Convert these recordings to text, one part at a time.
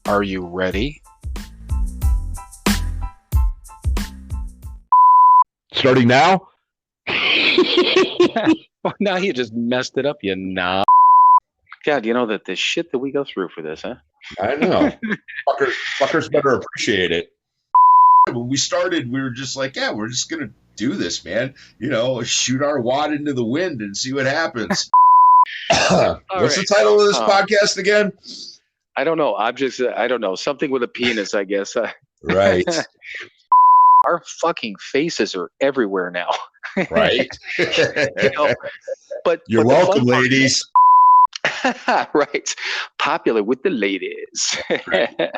Are you ready? Starting now? Well, now you just messed it up, you knob. God, you know that the shit that we go through for this, huh? I know. Fuckers better appreciate it. When we started, we were just like, yeah, we're just going to do this, man. You know, shoot our wad into the wind and see what happens. What's the title of this podcast again? I don't know. I don't know. Something with a penis, I guess. Right. Our fucking faces are everywhere now. Right. You know, but You're welcome, ladies. Right. Popular with the ladies. Right.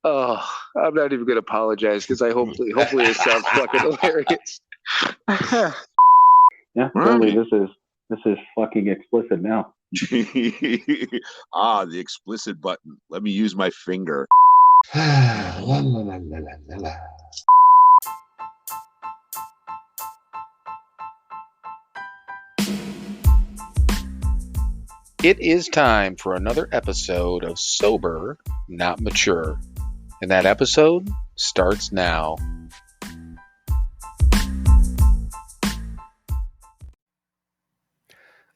Oh, I'm not even going to apologize because hopefully it sounds fucking hilarious. Yeah, totally. This is fucking explicit now. The explicit button. Let me use my finger. La, la, la, la, la, la. It is time for another episode of Sober, Not Mature. And that episode starts now.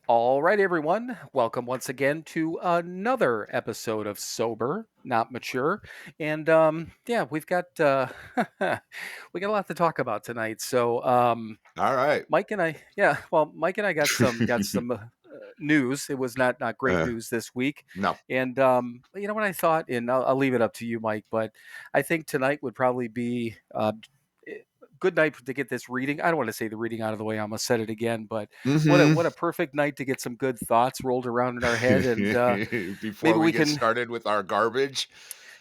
All right, everyone. Welcome once again to another episode of Sober, Not Mature. And we've got we got a lot to talk about tonight. So all right, Mike and I got some news. It was not great news this week. No. And you know what I thought, and I'll leave it up to you, Mike, but I think tonight would probably be good night to get this reading. I don't want to say the reading out of the way. I'm gonna set it again, but what a perfect night to get some good thoughts rolled around in our head, and before maybe we get started with our garbage.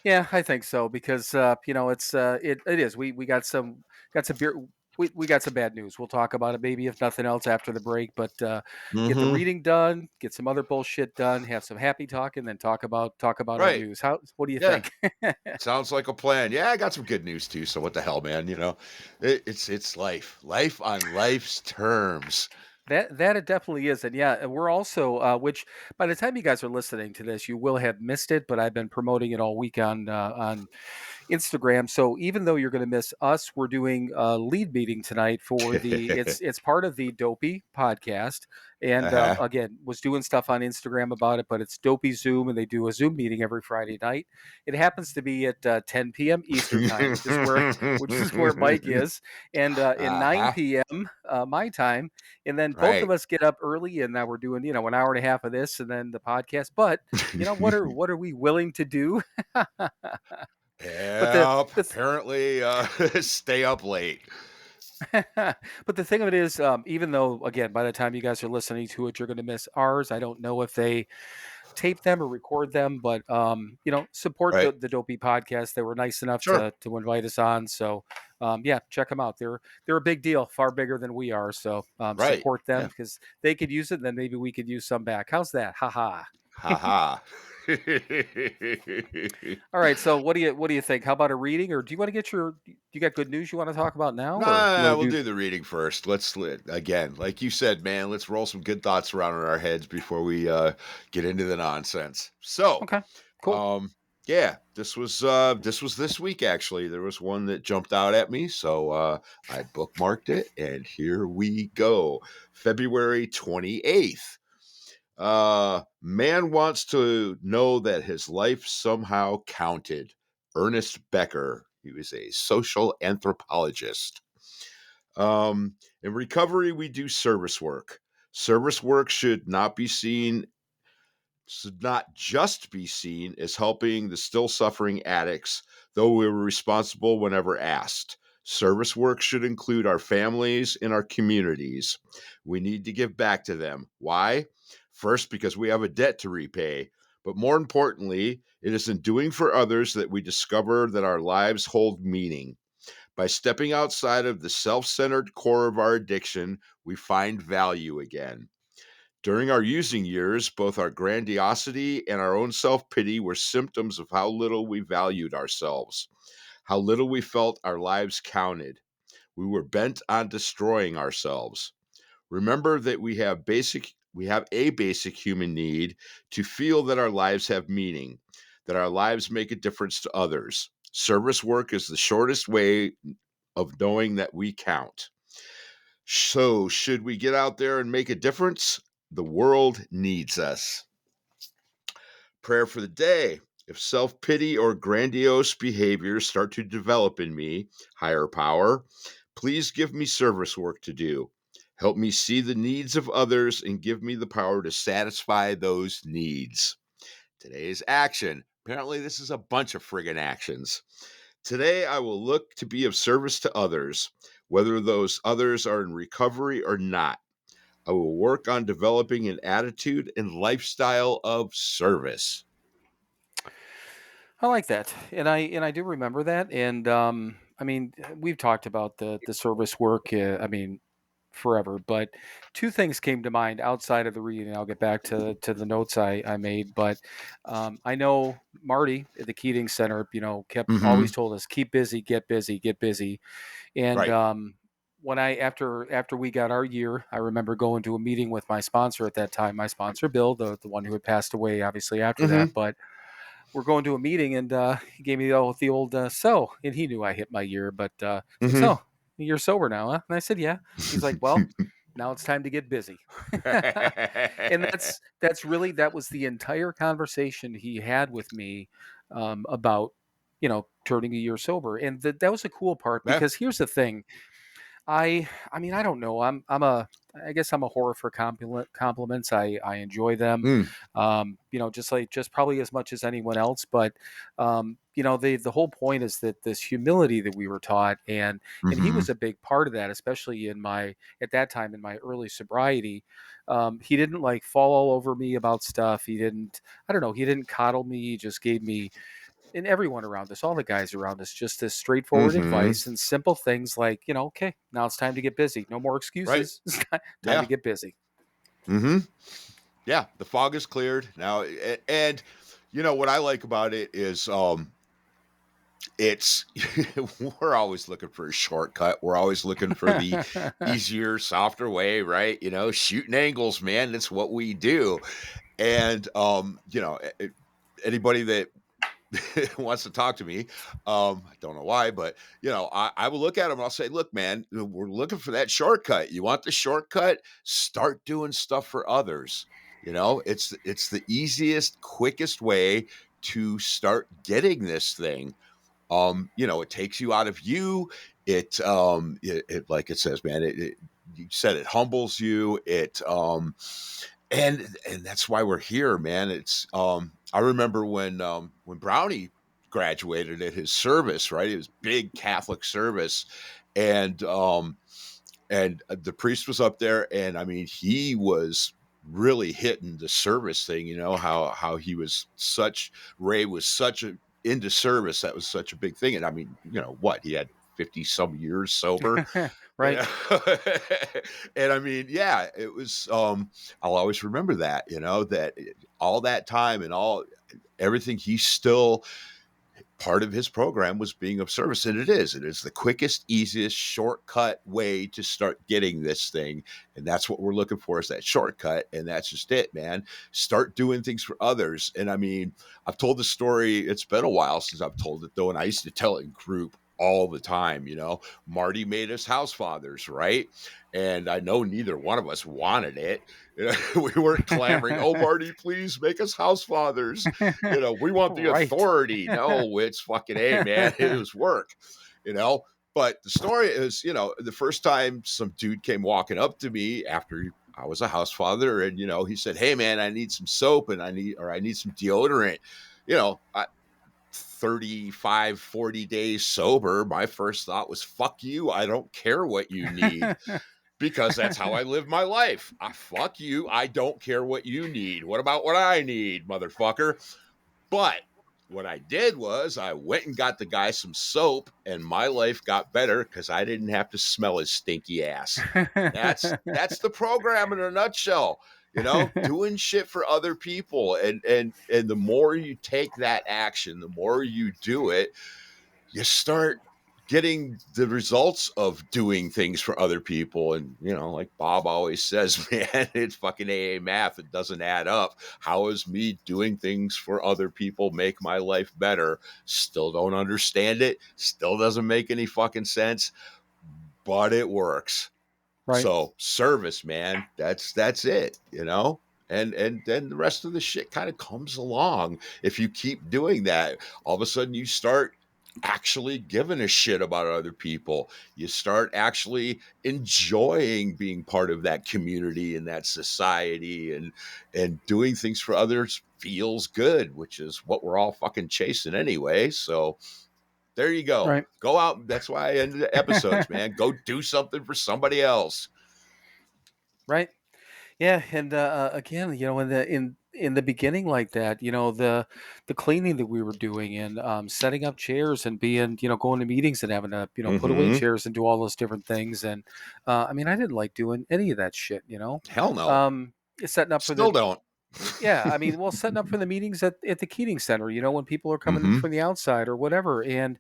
Yeah, I think so because it is. We got some beer. We got some bad news. We'll talk about it maybe if nothing else after the break. But get the reading done, get some other bullshit done, have some happy talk, and then talk about our news. What do you think? Sounds like a plan. Yeah, I got some good news too. So what the hell, man? You know, it's life on life's terms. That it definitely is. And yeah, we're also, which by the time you guys are listening to this, you will have missed it, but I've been promoting it all week on Instagram. So even though you're going to miss us, we're doing a lead meeting tonight for it's part of the Dopey podcast. And again, was doing stuff on Instagram about it, but it's Dopey Zoom, and they do a Zoom meeting every Friday night. It happens to be at 10 p.m. Eastern time, which is where Mike is, and at 9 p.m. My time. And then both of us get up early, and now we're doing an hour and a half of this, and then the podcast. But what are we willing to do? Apparently stay up late. But the thing of it is, even though, again, by the time you guys are listening to it, you're going to miss ours. I don't know if they tape them or record them, but support the Dopey podcast. They were nice enough to invite us on. So check them out. They're a big deal, far bigger than we are. So support them because they could use it, and then maybe we could use some back. How's that? Ha ha. All right. So what do you think? How about a reading, or do you want to get you got good news you want to talk about now? No, we'll do the reading first. Let's again, like you said, man, let's roll some good thoughts around in our heads before we get into the nonsense. So, okay, cool. This was this week actually. There was one that jumped out at me, so I bookmarked it, and here we go. February 28th. Man wants to know that his life somehow counted. Ernest Becker. He was a social anthropologist. In recovery, we do service work. Service work should not just be seen as helping the still suffering addicts, though we were responsible whenever asked. Service work should include our families and our communities. We need to give back to them. Why? First, because we have a debt to repay. But more importantly, it is in doing for others that we discover that our lives hold meaning. By stepping outside of the self-centered core of our addiction, we find value again. During our using years, both our grandiosity and our own self-pity were symptoms of how little we valued ourselves, how little we felt our lives counted. We were bent on destroying ourselves. Remember that we have a basic human need to feel that our lives have meaning, that our lives make a difference to others. Service work is the shortest way of knowing that we count. So, should we get out there and make a difference? The world needs us. Prayer for the day. If self pity or grandiose behaviors start to develop in me, higher power, please give me service work to do. Help me see the needs of others and give me the power to satisfy those needs. Today's action. Apparently, this is a bunch of friggin' actions. Today, I will look to be of service to others, whether those others are in recovery or not. I will work on developing an attitude and lifestyle of service. I like that, and I do remember that. And I mean, we've talked about the service work. I mean, forever. But two things came to mind outside of the reading. I'll get back to the notes I made. But I know Marty at the Keating Center, kept always Mm-hmm. told us keep busy, get busy, get busy. And Right. when I after we got our year, I remember going to a meeting with my sponsor at that time, my sponsor Bill, the one who had passed away obviously after that, Mm-hmm. but we're going to a meeting, and he gave me the old so, and he knew I hit my year, but it's like, Mm-hmm. so you're sober now, huh? And I said, yeah. He's like, well, now it's time to get busy. And that's really, that was the entire conversation he had with me about turning a year sober. And that was a cool part, Yeah. because here's the thing. I mean, I don't know. I guess I'm a whore for compliments. I enjoy them. Mm. Just probably as much as anyone else. But the whole point is that this humility that we were taught, and he Mm-hmm. was a big part of that, especially at that time in my early sobriety. He didn't like fall all over me about stuff. He didn't. I don't know. He didn't coddle me. He just gave me, and everyone around us, all the guys around us, just this straightforward Mm-hmm. advice and simple things like, okay, now it's time to get busy. No more Right. excuses. It's time to Yeah. get busy. Mm-hmm. Yeah. The fog is cleared now. And what I like about it is it's we're always looking for a shortcut. We're always looking for the easier, softer way, right? Shooting angles, man. That's what we do. And anybody that wants to talk to me, I don't know why, but I will look at them and I'll say, look, man, we're looking for that shortcut. You want the shortcut? Start doing stuff for others. It's the easiest, quickest way to start getting this thing. It takes you out of you. It like it says, man, you said it humbles you. And that's why we're here, man. I remember when Brownie graduated at his service, right? It was big Catholic service, and the priest was up there, and I mean, he was really hitting the service thing. How he was Ray was such a into service. That was such a big thing, and I mean, what he had 50 some years sober. Right. And I mean, yeah, it was I'll always remember that, that all that time and everything, he's still part of his program was being of service. And it is the quickest, easiest shortcut way to start getting this thing. And that's what we're looking for, is that shortcut. And that's just it, man. Start doing things for others. And I mean, I've told the story. It's been a while since I've told it though. And I used to tell it in group all the time. Marty made us house fathers, right? And I know neither one of us wanted it. We weren't clamoring, oh, Marty, please make us house fathers. We want the Right. authority. No, it's fucking, hey, man, it was work, But the story is, the first time some dude came walking up to me after I was a house father, and, he said, hey, man, I need some soap and I need some deodorant. 35, 40 days sober, my first thought was, fuck you. I don't care what you need, because that's how I live my life. Fuck you. I don't care what you need. What about what I need, motherfucker? But what I did was I went and got the guy some soap, and my life got better because I didn't have to smell his stinky ass. And that's the program in a nutshell. Doing shit for other people, and the more you take that action, the more you do it, you start getting the results of doing things for other people. And, like Bob always says, man, it's fucking AA math. It doesn't add up. How is me doing things for other people make my life better? Still don't understand it. Still doesn't make any fucking sense, but it works. Right. So service, man, that's it, and then the rest of the shit kind of comes along. If you keep doing that, all of a sudden you start actually giving a shit about other people. You start actually enjoying being part of that community and that society, and doing things for others feels good, which is what we're all fucking chasing anyway. So there you go. Right. Go out. That's why I ended the episodes, man. Go do something for somebody else. Right. Yeah, and again, in the beginning like that, the cleaning that we were doing and setting up chairs and being, going to meetings and having to, put away Mm-hmm. chairs and do all those different things. And I mean, I didn't like doing any of that shit, Hell no. um, setting up for Still the don't. yeah, I mean, well, setting up for the meetings at the Keating Center, when people are coming in Mm-hmm. from the outside or whatever, and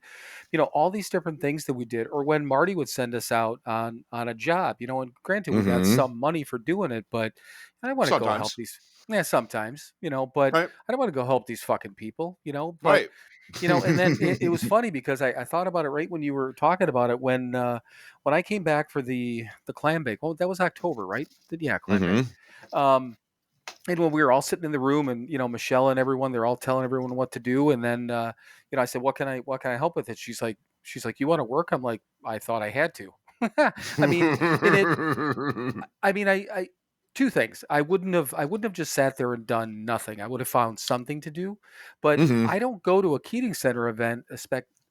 all these different things that we did, or when Marty would send us out on a job, and granted we got Mm-hmm. some money for doing it, but I don't want to go help Sometimes. these. Yeah, sometimes, but Right. I don't want to go help these fucking people, but Right. and then it was funny because I thought about it right when you were talking about it when I came back for the clam bake. Well, that was October, right? Yeah, clam bake. Mm-hmm. Um, and when we were all sitting in the room and Michelle and everyone, they're all telling everyone what to do, and then I said, what can I help with it? She's like, you want to work? I'm like, I thought I had to. I mean, and it I mean, I two things. I wouldn't have just sat there and done nothing. I would have found something to do. But Mm-hmm. I don't go to a Keating Center event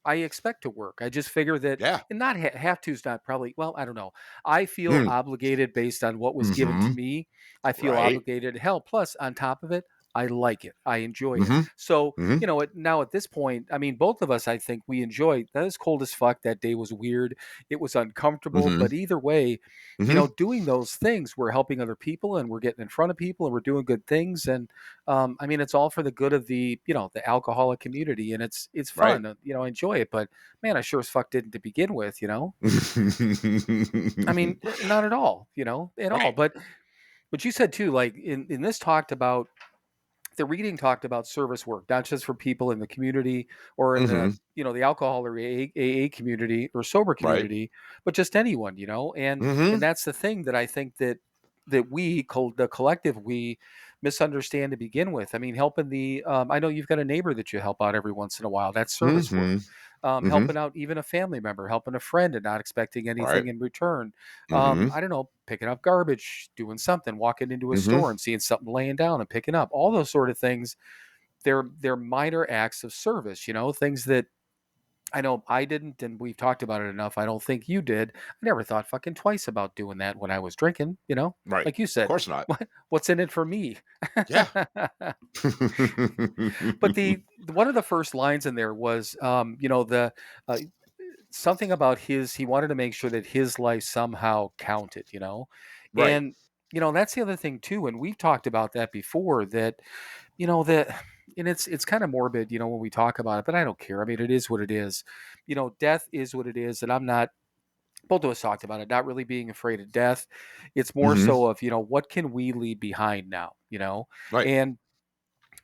I expect to work. I just figure that, Yeah. and not have to is not probably, well, I don't know. I feel Mm. obligated based on what was given Mm-hmm. to me. I feel Right. obligated to help. Plus, on top of it, I like it. I enjoy it. Mm-hmm. So, Mm-hmm. now at this point, I mean, both of us, I think we enjoy that. Was cold as fuck. That day was weird. It was uncomfortable. Mm-hmm. But either way, Mm-hmm. doing those things, we're helping other people and we're getting in front of people and we're doing good things. And I mean, it's all for the good of the alcoholic community, and it's Right. fun. I enjoy it. But man, I sure as fuck didn't to begin with. I mean, not at all. At all. Right. But you said too, like in this talked about the reading talked about service work, not just for people in the community or in the Mm-hmm. the alcohol or AA community or sober Right. community, but just anyone, and Mm-hmm. that's the thing that I think that the collective, we misunderstand to begin with. I mean, helping I know you've got a neighbor that you help out every once in a while. That's service work. Mm-hmm. Mm-hmm. Helping out even a family member, helping a friend and not expecting anything Right. in return. Mm-hmm. I don't know, picking up garbage, doing something, walking into a Mm-hmm. store and seeing something laying down and picking up, all those sort of things. They're minor acts of service, things that I know I didn't, and we've talked about it enough. I don't think you did. I never thought fucking twice about doing that when I was drinking, Right. like you Of said, course not. what's in it for me? Yeah. But the one of the first lines in there was, the uh, something about he wanted to make sure that his life somehow counted, Right. and that's the other thing too, and we've talked about that before, that that, and it's kind of morbid, when we talk about it, but I don't care. I mean, it is what it is. Death is what it is, and I'm not. Both of us talked about it, not really being afraid of death. It's more Mm-hmm. so of, what can we leave behind now, Right. and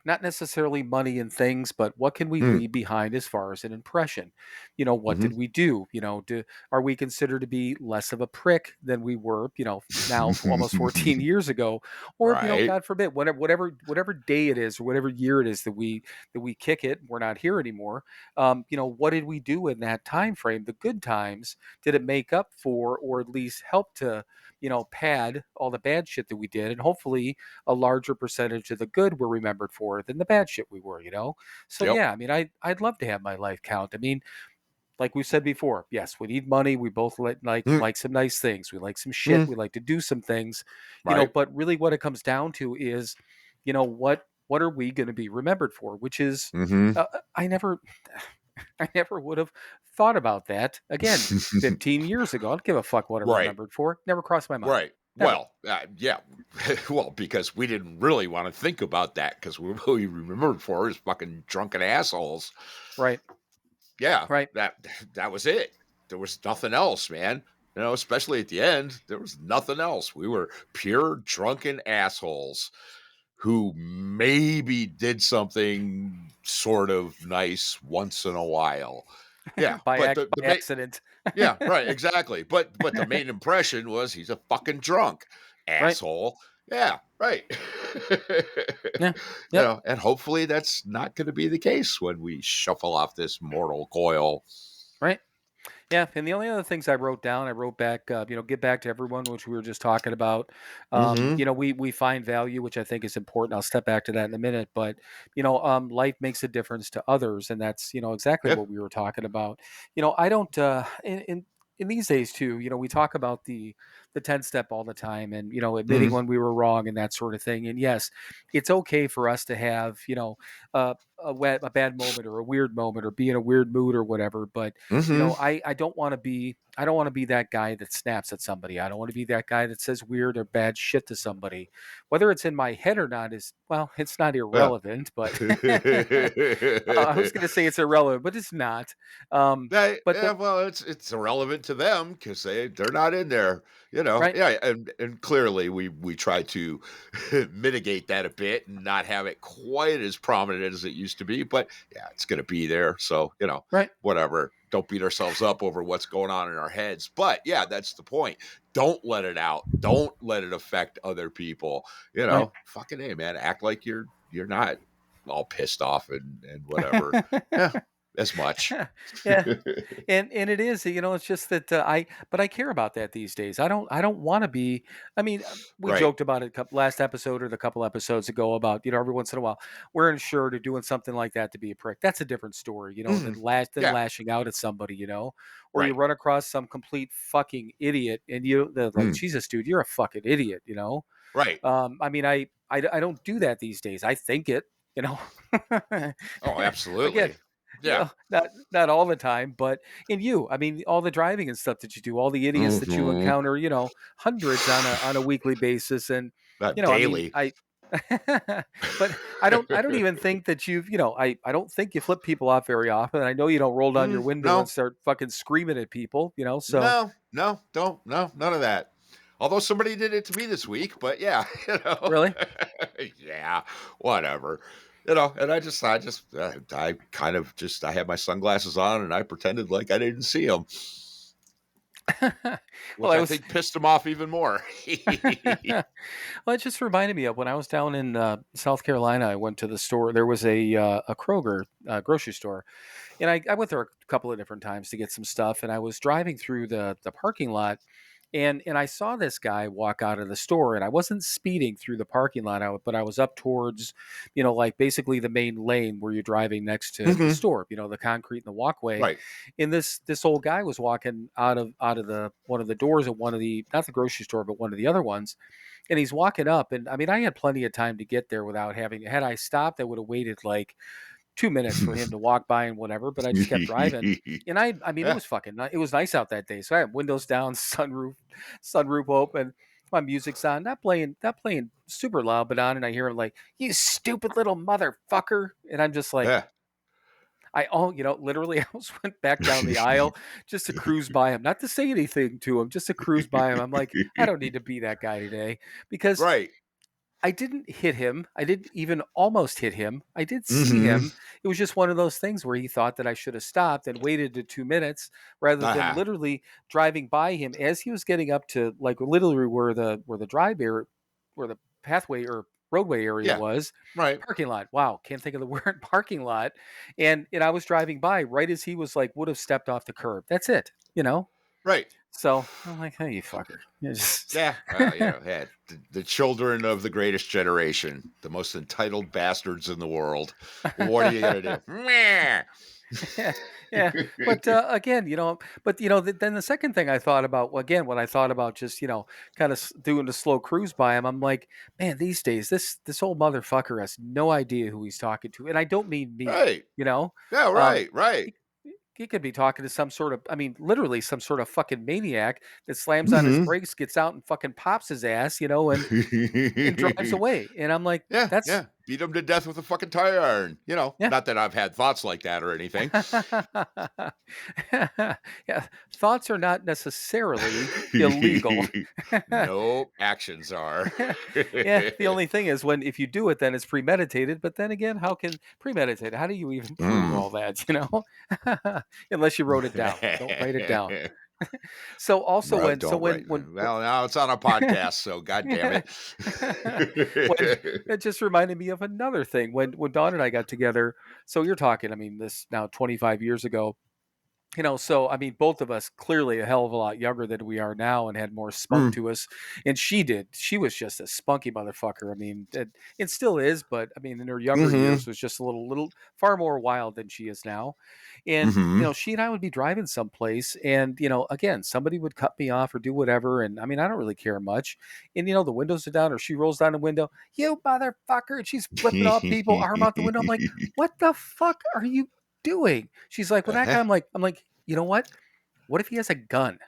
not necessarily money and things, but what can we Mm. leave behind as far as an impression? What Mm-hmm. did we do? Are we considered to be less of a prick than we were, now for almost 14 years ago? Or, Right. God forbid, whatever day it is or whatever year it is that we kick it, we're not here anymore. What did we do in that time frame? The good times, did it make up for, or at least help to, pad all the bad shit that we did? And hopefully a larger percentage of the good we're remembered for than the bad shit we were. So Yep. yeah, I mean, I'd love to have my life count. I mean, like we said before, yes, we need money. We both Mm. like some nice things. We like some shit. Mm. We like to do some things, Right. but really what it comes down to is, what are we going to be remembered for? Which is, Mm-hmm. I never I never would have thought about that again 15 years ago. I don't give a fuck what I'm Right. remembered for. Never crossed my mind. Right. Never. Well, yeah. Well, because we didn't really want to think about that, because we remembered for is fucking drunken assholes. Right. Yeah, Right. that was it. there was nothing else, man. You know, especially at the end, there was nothing else. We were pure drunken assholes who maybe did something sort of nice once in a while. Yeah, but the by main, accident. yeah, right, exactly. But the main impression was he's a fucking drunk Right. asshole. Yeah, right. Yeah. You Yep. know, and hopefully that's not going to be the case when we shuffle off this mortal coil. Right. Yeah, and the only other things I wrote down, I wrote back, get back to everyone, which we were just talking about. Mm-hmm. We find value, which I think is important. I'll step back to that in a minute, but life makes a difference to others, and that's exactly Yeah. what we were talking about. I don't in these days too. We talk about the 10 step all the time, and admitting Mm-hmm. when we were wrong and that sort of thing. And yes, it's okay for us to have a bad moment or a weird moment or be in a weird mood or whatever, but Mm-hmm. I don't want to be that guy that snaps at somebody. I don't want to be that guy that says weird or bad shit to somebody. Whether it's in my head or not is, well, it's not Yeah. irrelevant, but I was going to say it's irrelevant, but it's not. But Yeah, well, it's irrelevant to them because they're not in there, you know. right, Yeah, and clearly we try to mitigate that a bit and not have it quite as prominent as it used to be. But yeah, it's going to be there. So right, whatever. Don't beat ourselves up over what's going on in our heads. But yeah, that's the point. Don't let it out. Don't let it affect other people. right. Fucking hey, man, act like you're not all pissed off and whatever. Yeah, as much. Yeah. And it is, it's just that I care about that these days. I don't want to be. I mean, we Right. joked about it last episode or the couple episodes ago about every once in a while we're insured or doing something like that to be a prick. That's a different story, than Mhm. than Yeah. lashing out at somebody, or you Right. run across some complete fucking idiot and they're like, Mm. Jesus, dude, you're a fucking idiot, Right. I mean, I don't do that these days. I think it, you know. Oh, Again, absolutely. Yeah. not all the time, but in you, I mean, all the driving and stuff that you do, all the idiots that you Mhm. encounter, hundreds on a weekly basis, and Not I mean, daily. I. But I don't even think that I don't think you flip people off very often. I know you don't roll down your window and No. start fucking screaming at people, so No. No. Don't. No. None of that. Although somebody did it to me this week, but yeah, really. yeah, whatever. And I kind of just, I had my sunglasses on and I pretended like I didn't see them, Well, which I I was think pissed them off even more. Well, it just reminded me of when I was down in South Carolina. I went to the store. There was a Kroger grocery store, and I went there a couple of different times to get some stuff. And I was driving through the parking lot, and I saw this guy walk out of the store. And I wasn't speeding through the parking lot, but I was up towards, like basically the main lane where you're driving next to the Hmm. store. The concrete and the walkway. Right. And this old guy was walking out of the one of the doors at one of the, not the grocery store, but one of the other ones, and he's walking up, and I mean, I had plenty of time to get there without having. Had I stopped, I would have waited like 2 minutes for him to walk by and whatever. But I just kept driving, and I mean, it Yeah. was it was nice out that day. So I had windows down, sunroof open. My music's on, not playing super loud, but on, and I hear him like, "You stupid little motherfucker," and I'm just like, Yeah. literally, I almost went back down the aisle just to cruise by him, not to say anything to him, just to cruise by him. I'm like, I don't need to be that guy today because Right. I didn't hit him. I didn't even almost hit him. I did see Hmm. him. It was just one of those things where he thought that I should have stopped and waited the 2 minutes rather than Uh-huh. literally driving by him as he was getting up to, like, literally where the drive area, where the pathway or roadway area Yeah. was. Right. Parking lot. Wow, can't think of the word parking lot. And I was driving by right as he was like would have stepped off the curb. That's it. Right. So I'm like, hey, you fucker. You just Yeah, well, yeah, the children of the greatest generation, the most entitled bastards in the world. What are you gonna do? Meh. Yeah, yeah. But again, then the second thing I thought about, again, when I thought about just kind of doing the slow cruise by him, I'm like, man, these days this old motherfucker has no idea who he's talking to, and I don't mean me. Right. You know, Yeah. um, Right. Right. he, he could be talking to some sort of, I mean, literally some sort of fucking maniac that slams on his Hmm. brakes, gets out and fucking pops his ass, and drives away. And I'm like, Yeah. that's Yeah. beat them to death with a fucking tire iron. Yeah. Not that I've had thoughts like that or anything. Yeah, thoughts are not necessarily illegal. Nope, actions are. Yeah, the only thing is if you do it, then it's premeditated. But then again, how can premeditated? How do you even prove Mm. all that? Unless you wrote it down. Don't write it down. So also Right, when don't write. Well, now it's on a podcast, so God damn yeah. when it. it just reminded me of another thing when Dawn and I got together. So you're talking, I mean, this now 25 years ago. So I mean, both of us clearly a hell of a lot younger than we are now and had more spunk Mm, to us. And she did. She was just a spunky motherfucker. I mean, it still is, but I mean, in her younger mhm, years was just a little far more wild than she is now. And mhm. she and I would be driving someplace, and again, somebody would cut me off or do whatever, and I mean, I don't really care much. And the windows are down, or she rolls down the window, you motherfucker, and she's flipping off people, arm out the window. I'm like, what the fuck are you doing? She's like, well, that guy. Uh-huh. I'm like, you know what? What if he has a gun?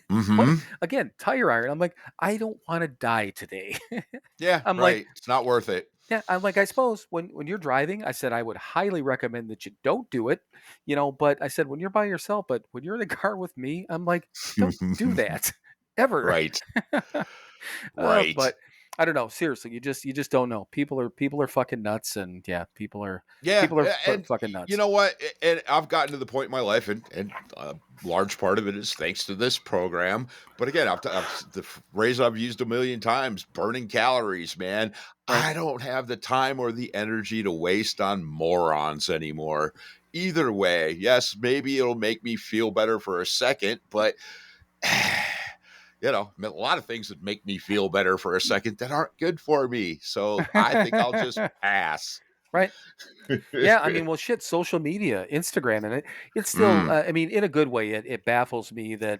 What Mhm. again? Tire iron. I'm like, I don't want to die today. Yeah, I'm like, right. It's not worth it. yeah. I'm like, I suppose when you're driving, I said I would highly recommend that you don't do it. But I said when you're by yourself, but when you're in the car with me, I'm like, don't do that ever. Right, right. But I don't know. Seriously, you just don't know. People are fucking nuts, and yeah, people are Yeah, people are and fucking you nuts. know what? And I've gotten to the point in my life, and a large part of it is thanks to this program. But again, the phrase I've used a million times: burning calories, man. Right. I don't have the time or the energy to waste on morons anymore. Either way, yes, maybe it'll make me feel better for a second, but a lot of things that make me feel better for a second that aren't good for me. So I think I'll just pass. Right. Yeah, I mean, well, shit, social media, Instagram, and it's still. Mm. I mean, in a good way, it baffles me that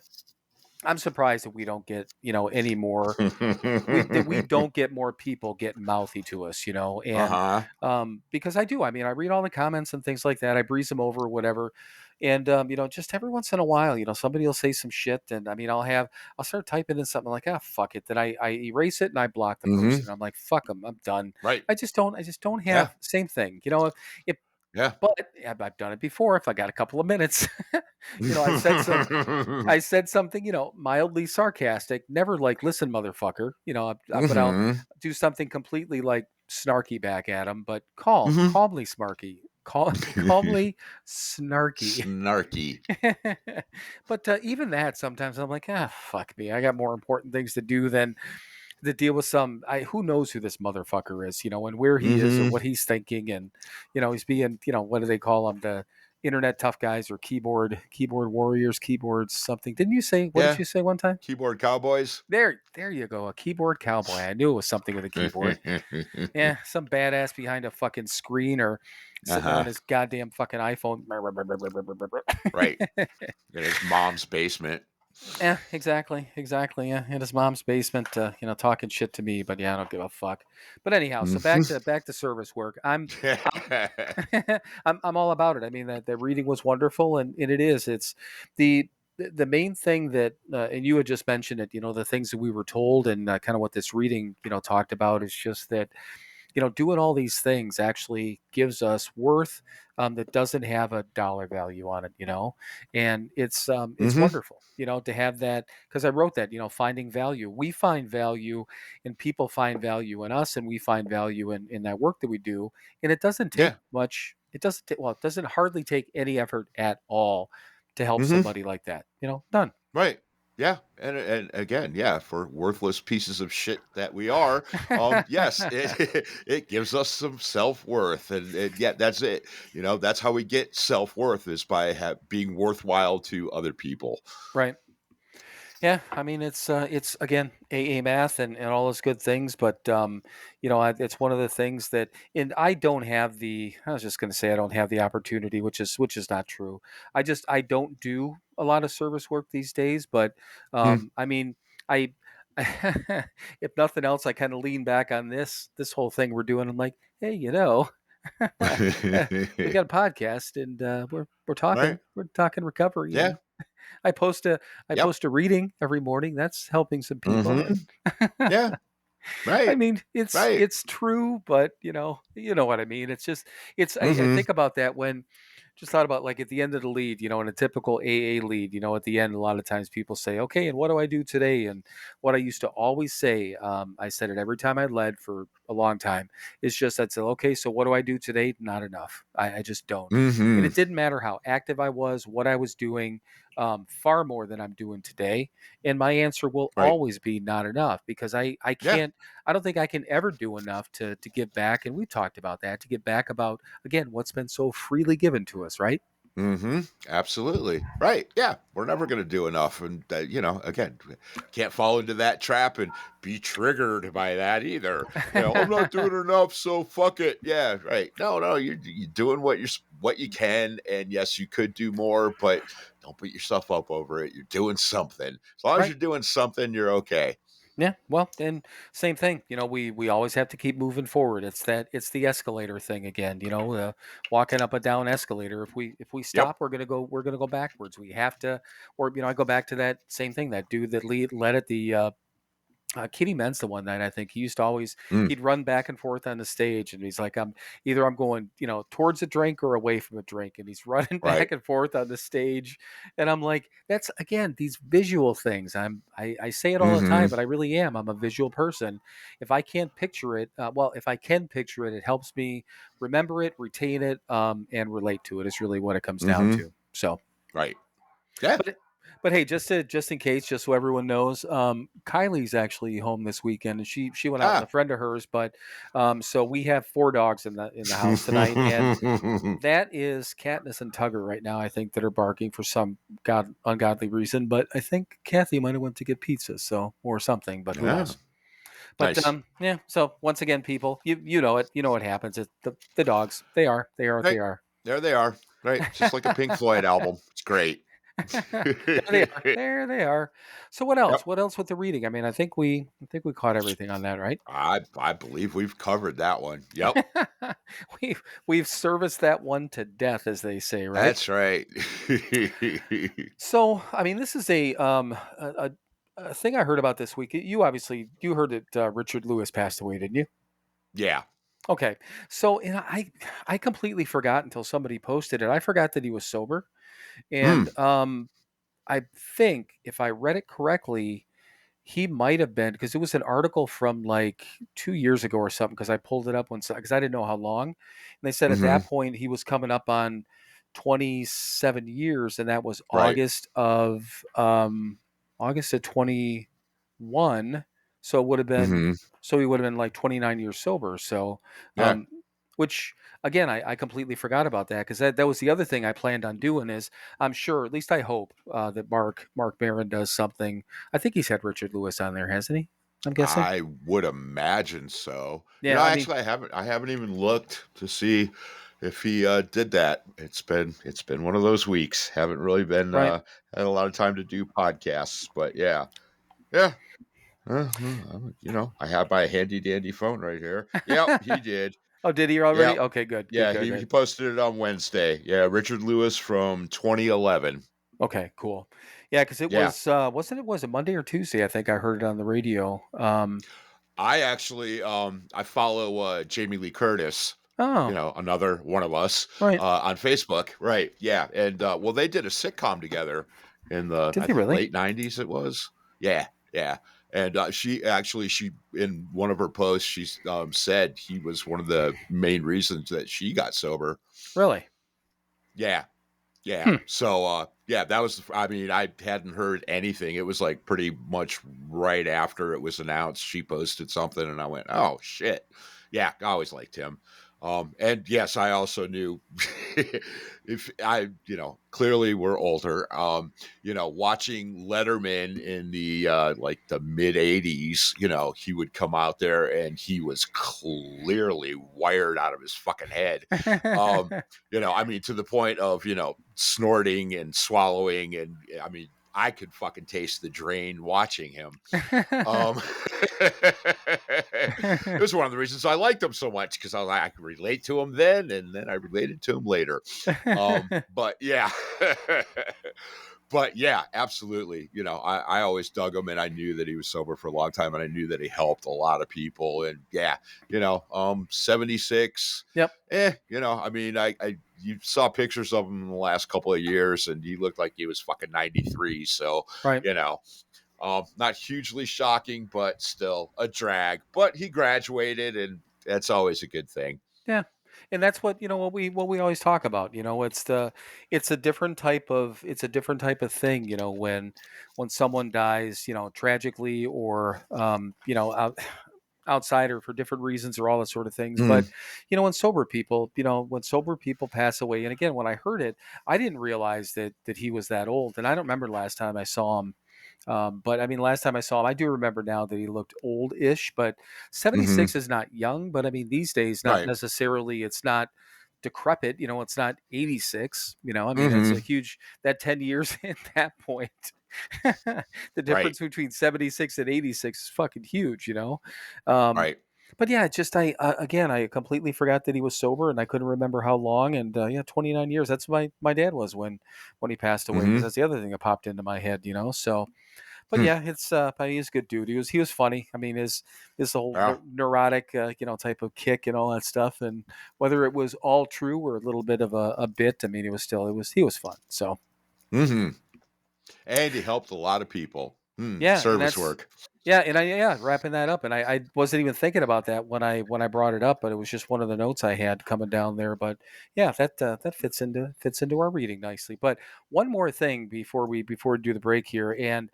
I'm surprised that we don't get any more. We don't get more people getting mouthy to us, and Uh-huh. because I do. I mean, I read all the comments and things like that. I breeze them over, or whatever, and just every once in a while, somebody will say some shit, and I mean, I'll start typing in something like, ah, fuck it, then I erase it and I block the Mhm. person. I'm like, fuck them, I'm done. Right. I just don't Yeah. have same thing, if Yeah. but I've done it before. If I got a couple of minutes, I said I said something, mildly sarcastic. Never like, listen, motherfucker. But I'll Mhm. do something completely like snarky back at him, but Mhm. calmly smarky, calmly snarky. Snarky. But even that, sometimes I'm like, ah, fuck me. I got more important things to do than to deal with who knows who this motherfucker is, and where he is or Mhm. what he's thinking. And, he's being, what do they call them? The internet tough guys or keyboard warriors, keyboards, something. What did Yeah. you say one time? Keyboard cowboys. There you go. A keyboard cowboy. I knew it was something with a keyboard. Yeah. Some badass behind a fucking screen or sitting there on Uh-huh. his goddamn fucking iPhone. Right. In his mom's basement. Yeah, exactly. Yeah, in his mom's basement, talking shit to me. But yeah, I don't give a fuck. But anyhow, so back to service work. I'm, I'm all about it. I mean, that reading was wonderful, and it is. It's the main thing that, and you had just mentioned it. The things that we were told, and kind of what this reading, talked about is just that doing all these things actually gives us worth that doesn't have a dollar value on it, and it's Mhm. wonderful, to have that because I wrote that, finding value. We find value, and people find value in us, and we find value in that work that we do, and it doesn't take Yeah. much. It doesn't take well, it doesn't hardly take any effort at all to help Mhm. somebody like that. None. Right. Yeah. And again, yeah, for worthless pieces of shit that we are, yes, it it gives us some self-worth. And yeah, that's it. That's how we get self-worth is by being worthwhile to other people. Right. Yeah, I mean it's again AA math and all those good things, but it's one of the things that, and I don't have the. I was just going to say I don't have the opportunity, which is not true. I don't do a lot of service work these days, but Hmm. I mean I. If nothing else, I kind of lean back on this whole thing we're doing. I'm like, hey, we got a podcast, and we're Right. talking recovery, Yeah. and I Yep. post a reading every morning. That's helping some people. Hmm. Yeah. I Right. mean, Right. it's true, but you know what I mean. It's just I Mm-hmm. think about that when just thought about like at the end of the lead, in a typical AA lead, at the end, a lot of times people say, okay, and what do I do today? And what I used to always say, I said it every time I led for a long time, is just I'd say, okay, so what do I do today? Not enough. I just don't. And Mm-hmm. it didn't matter how active I was, what I was doing, far more than I'm doing today. And my answer will Right. always be not enough because I Yeah. can't, I don't think I can ever do enough to give back. And we talked about that, to give back about, again, what's been so freely given to us, right? Mm-hmm. Absolutely. Right. Yeah. We're never going to do enough. And, again, can't fall into that trap and be triggered by that either. I'm not doing enough, so fuck it. Yeah. Right. No, no, you're doing what you can. And yes, you could do more, but don't beat yourself up over it. You're doing something. As long as Right. you're doing something, you're okay. Yeah, well, and same thing. We always have to keep moving forward. It's the escalator thing again. Walking up a down escalator. If we Yep. stop, we're gonna go backwards. We have to, or I go back to that same thing. That dude that led at the Kitty Men's the one night. I think he used to always Mm, he'd run back and forth on the stage, and he's like, I'm going towards a drink or away from a drink, and he's running right. back and forth on the stage, and I'm like, that's again these visual things. I say it all the Mm-hmm. time, but I really am. I'm a visual person. If I can't picture it, if I can picture it, it helps me remember it, retain it, and relate to it. Is really what it comes down Mm-hmm. to. So. Right. Yeah. But but hey, just in case, just so everyone knows, Kylie's actually home this weekend, and she went out with a Ah. friend of hers. But so we have 4 dogs in the house tonight, and that is Katniss and Tugger right now. I think that are barking for some ungodly reason. But I think Kathy might have went to get pizza, so or something. But who Yeah. knows? But Nice. yeah. So once again, people, you know it. You know what happens. It's the dogs. They are what they Right. are. There they are. Right. Just like a Pink Floyd album. It's great. There they are. There they are. So what Yep. else? What else with the reading? I mean, I think we caught everything on that, right? I believe we've covered that one. Yep. we've serviced that one to death, as they say, right? That's right. So, I mean, this is a thing I heard about this week. You heard that Richard Lewis passed away, didn't you? Yeah. Okay. So, I completely forgot until somebody posted it. I forgot that he was sober, Hmm. and I think if I read it correctly, he might have been because it was an article from like 2 years ago or something. Because I pulled it up once because I didn't know how long, and they said at Mm-hmm. that point he was coming up on 27 years, and that was Right. August of 21. So it would have been Mm-hmm. so he would have been like 29 years sober. So, Yeah. um, which again I completely forgot about that because that was the other thing I planned on doing is I'm sure, at least I hope, that Mark Barron does something. I think he's had Richard Lewis on there, hasn't he? I'm guessing. I would imagine so. Yeah, I mean, I haven't even looked to see if he did that. It's been one of those weeks. Haven't really been right. had a lot of time to do podcasts, but yeah. Yeah. I have my handy dandy phone right here. Yep, he did. Oh, did he already? Yep. Okay, good, good, Yeah, good, he good. posted it on Wednesday. Yeah, Richard Lewis from 2011. Okay, cool. Yeah, because it Yeah. was was it Monday or Tuesday? I think I heard it on the radio. I actually I follow Jamie Lee Curtis, Oh, another one of us, right. on Facebook. Right. Yeah. And well, they did a sitcom together in the, Did I they think, really? late 90s it was. Yeah. Yeah. And she in one of her posts, she said he was one of the main reasons that she got sober. Really? Yeah. Yeah. Hmm. So yeah, that was, I mean, I hadn't heard anything. It was like pretty much right after it was announced, she posted something and I went, "Oh shit." Yeah, I always liked him. And yes, I also knew if I, clearly we're older. Watching Letterman in the like the mid 80s, he would come out there and he was clearly wired out of his fucking head. Um, I mean, to the point of, snorting and swallowing. And I mean, I could fucking taste the drain watching him. Um, it was one of the reasons I liked him so much because I could relate to him then, and then I related to him later. But yeah, But yeah, absolutely. I always dug him, and I knew that he was sober for a long time, and I knew that he helped a lot of people. And yeah, 76. Yep. I mean, I you saw pictures of him in the last couple of years, and he looked like he was fucking 93. So, Right. not hugely shocking, but still a drag. But he graduated, and that's always a good thing. Yeah. And that's what we always talk about. It's a different type of thing, when someone dies, tragically or outside or for different reasons or all that sort of things. But Mm, when sober people pass away, and again, when I heard it, I didn't realize that he was that old, and I don't remember last time I saw him. But I mean, last time I saw him, I do remember now that he looked old-ish, but hmm 76 is not young. But I mean, these days, not Right. necessarily. It's not decrepit. It's not 86. I mean, it's a hmm huge that 10 years at that point. The Right. difference between 76 and 86 is fucking huge. Um, Right. but yeah, again, I completely forgot that he was sober, and I couldn't remember how long. And yeah, 29 years. That's my dad was when he passed away, because hmm that's the other thing that popped into my head. So, but yeah, but he's a good dude. He was funny. I mean, his whole Yeah. neurotic, type of kick and all that stuff, and whether it was all true or a little bit of a bit, I mean, he was fun. So hmm And he helped a lot of people. yeah, and Service that's work. yeah, and wrapping that up, and I wasn't even thinking about that when I brought it up, but it was just one of the notes I had coming down there. But yeah, that fits into our reading nicely. But one more thing before we do the break here, and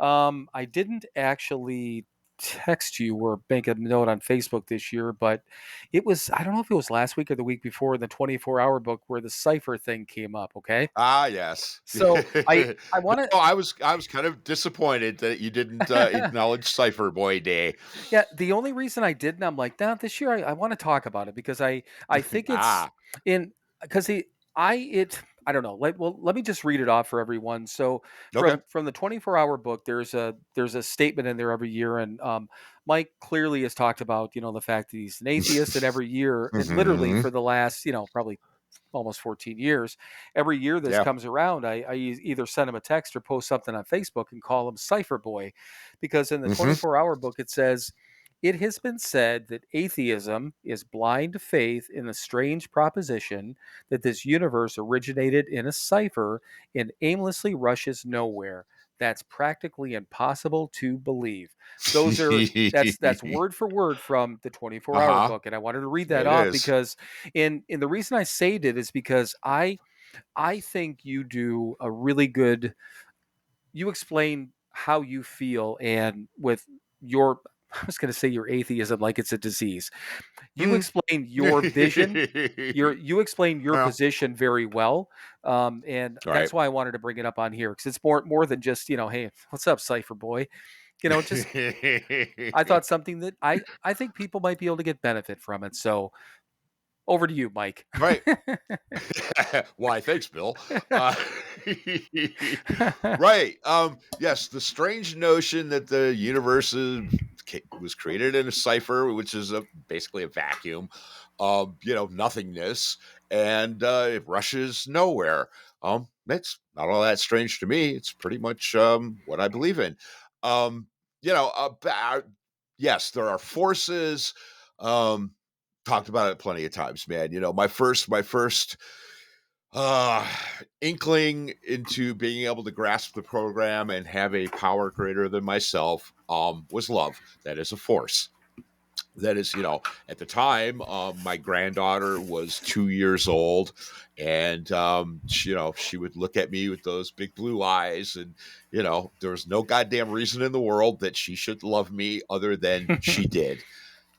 I didn't actually text you or make a note on Facebook this year, but I don't know if it was last week or the week before, the 24-hour book where the cipher thing came up. Okay. Ah, yes. So I want No, I was kind of disappointed that you didn't to, acknowledge Cipher Boy Day. yeah, the only reason I didn't, I'm like, nah, this year I want to talk about it because I think it's Ah, in because I don't know. Let me just read it off for everyone. So okay. from the 24-hour book, there's a statement in there every year, and Mike clearly has talked about the fact that he's an atheist, and every year, and literally hmm for the last probably almost 14 years, every year this Yeah. comes around, I either send him a text or post something on Facebook and call him Cipher Boy, because in the hmm 24-hour book it says, it has been said that atheism is blind faith in the strange proposition that this universe originated in a cipher and aimlessly rushes nowhere. That's practically impossible to believe. That's word for word from the 24-hour Uh-huh. book, and I wanted to read that It off is. because and the reason I saved it is because I think you do a really good, you explain how you feel, and with your I was going to say your atheism like it's a disease. You Hmm. explain your vision, you explain your Well, position very well, and right. that's why I wanted to bring it up on here, because it's more than just hey, what's up, Cipher Boy? Just I thought something that I think people might be able to get benefit from it. So over to you, Mike. Right. Why, thanks, Bill. Uh, right. Yes, the strange notion that the universe was created in a cipher, which is basically a vacuum, nothingness, and it rushes nowhere. That's not all that strange to me. It's pretty much what I believe in. Um, about yes, there are forces. Um, Talked about it plenty of times, man. My first uh inkling into being able to grasp the program and have a power greater than myself was love. That is a force. That is, at the time, my granddaughter was 2 years old, and she would look at me with those big blue eyes, and there was no goddamn reason in the world that she should love me other than she did.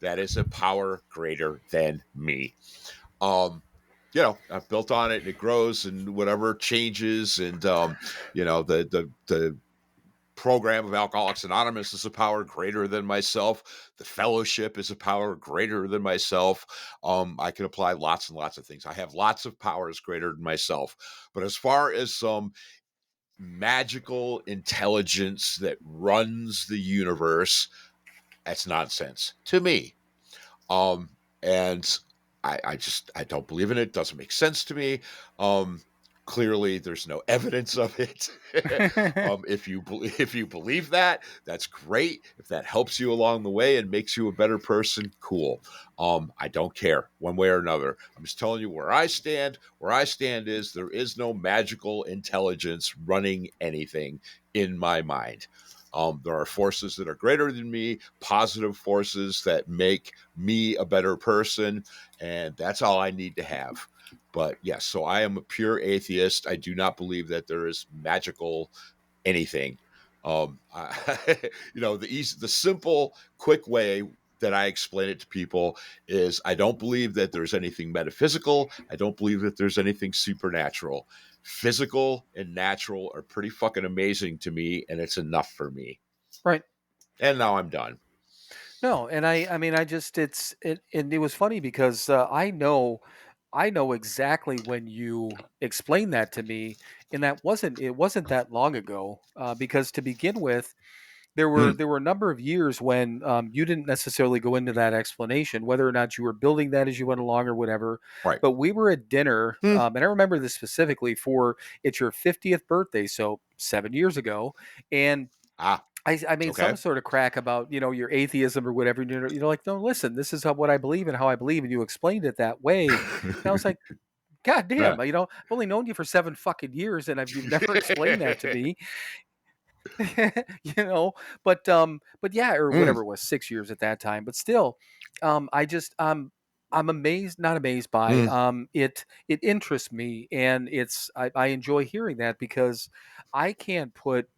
That is a power greater than me. um I've built on it, and it grows, and whatever changes, and the program of Alcoholics Anonymous is a power greater than myself. The fellowship is a power greater than myself. I can apply lots and lots of things. I have lots of powers greater than myself. But as far as some magical intelligence that runs the universe, that's nonsense to me. And I don't believe in it. Doesn't make sense to me. Um, Clearly, there's no evidence of it. If you believe that, that's great. If that helps you along the way and makes you a better person, cool. I don't care one way or another. I'm just telling you where I stand. Where I stand is there is no magical intelligence running anything in my mind. There are forces that are greater than me, positive forces that make me a better person, and that's all I need to have. But yes, so I am a pure atheist. I do not believe that there is magical anything. The simple, quick way that I explain it to people is I don't believe that there's anything metaphysical. I don't believe that there's anything supernatural. Physical and natural are pretty fucking amazing to me, and it's enough for me. Right. And now I'm done. No, and I mean, I just and it was funny because I know exactly when you explained that to me, and it wasn't that long ago. Because to begin with, Mm, there were a number of years when you didn't necessarily go into that explanation, whether or not you were building that as you went along or whatever. right. But we were at dinner, Mm. and I remember this specifically for it's your 50th birthday, so 7 years ago, and Ah, I made some okay. sort of crack about your atheism or whatever. And you're like, no, listen, this is what I believe and how I believe, and you explained it that way. And I was like, God Yeah. damn, I've only known you for 7 fucking years, and you've never explained that to me. you know, but yeah, or Mm, whatever it was, 6 years at that time. But still, I just I'm amazed, not amazed by mm, it interests me, and I enjoy hearing that because I can't put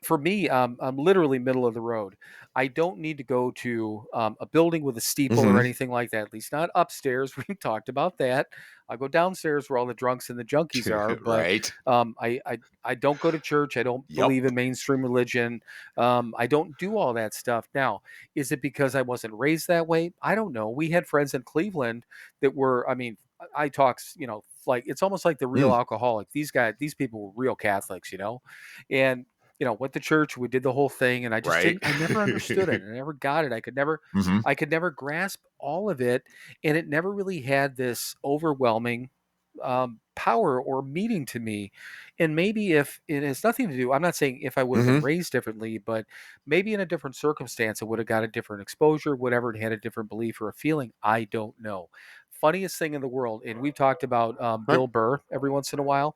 for me, I'm literally middle of the road. I don't need to go to a building with a steeple or hmm. anything like that. At least not upstairs. We talked about that. I go downstairs where all the drunks and the junkies are. But Right. I don't go to church. I don't Yep. believe in mainstream religion. I don't do all that stuff. Now, is it because I wasn't raised that way? I don't know. We had friends in Cleveland that were. I mean, I talk. Like it's almost like the real Mm, alcoholic. These people were real Catholics. And went to church, we did the whole thing, and I just right. didn't I never understood it. I never got it. Hmm. I could never grasp all of it, and it never really had this overwhelming power or meaning to me. And maybe if it has nothing to do, I'm not saying if I would have been Hmm. raised differently, but maybe in a different circumstance, it would have got a different exposure, whatever, and had a different belief or a feeling. I don't know. Funniest thing in the world, and we've talked about Right. Bill Burr every once in a while.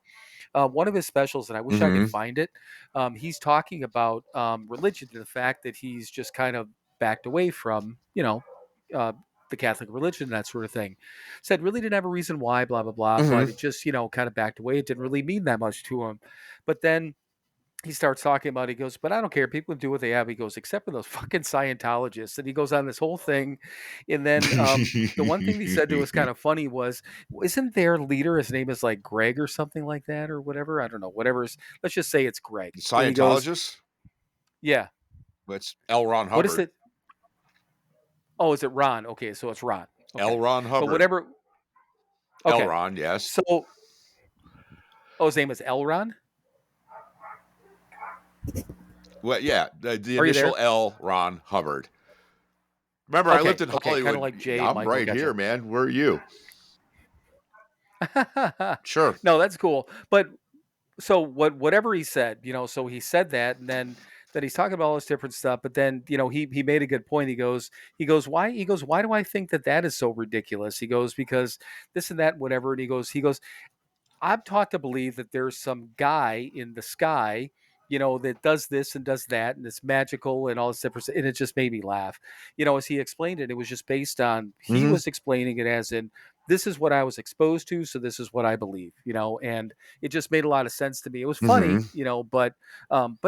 One of his specials, and I wish I could Hmm. find it. He's talking about religion and the fact that he's just kind of backed away from, uh, the Catholic religion, that sort of thing. Said really didn't have a reason why, blah blah blah, Hmm. but it just kind of backed away. It didn't really mean that much to him. But then he starts talking about, he goes, but I don't care. People do what they have. He goes, except for those fucking Scientologists. And he goes on this whole thing. And then the one thing he said that was kind of funny was, isn't their leader, his name is like Greg or something like that or whatever? I don't know. Let's just say it's Greg. And he goes, Scientologists? yeah, That's L. Ron what is Hubbard. it? Oh, is it Ron? Okay. So it's Ron. L. Okay. Ron But Hubbard. whatever. L. Okay. Ron, yes. So, his name is Elron. Well, yeah, the Are you initial there? L. Ron Hubbard. Remember, I lived Okay. in Okay. Kind of Hollywood. like Jay and I'm Michael. right Gotcha. here, man. Where are you? Sure. No, that's cool. But so whatever he said, so he said that, and then he's talking about all this different stuff, but then he made a good point. Why do I think that is so ridiculous? He goes, because this and that, whatever. And he goes, I'm taught to believe that there's some guy in the sky, that does this and does that, and it's magical and all this different. And it just made me laugh. As he explained it, it was just based on he Hmm. was explaining it as in this is what I was exposed to, so this is what I believe. And it just made a lot of sense to me. It was Hmm. funny, but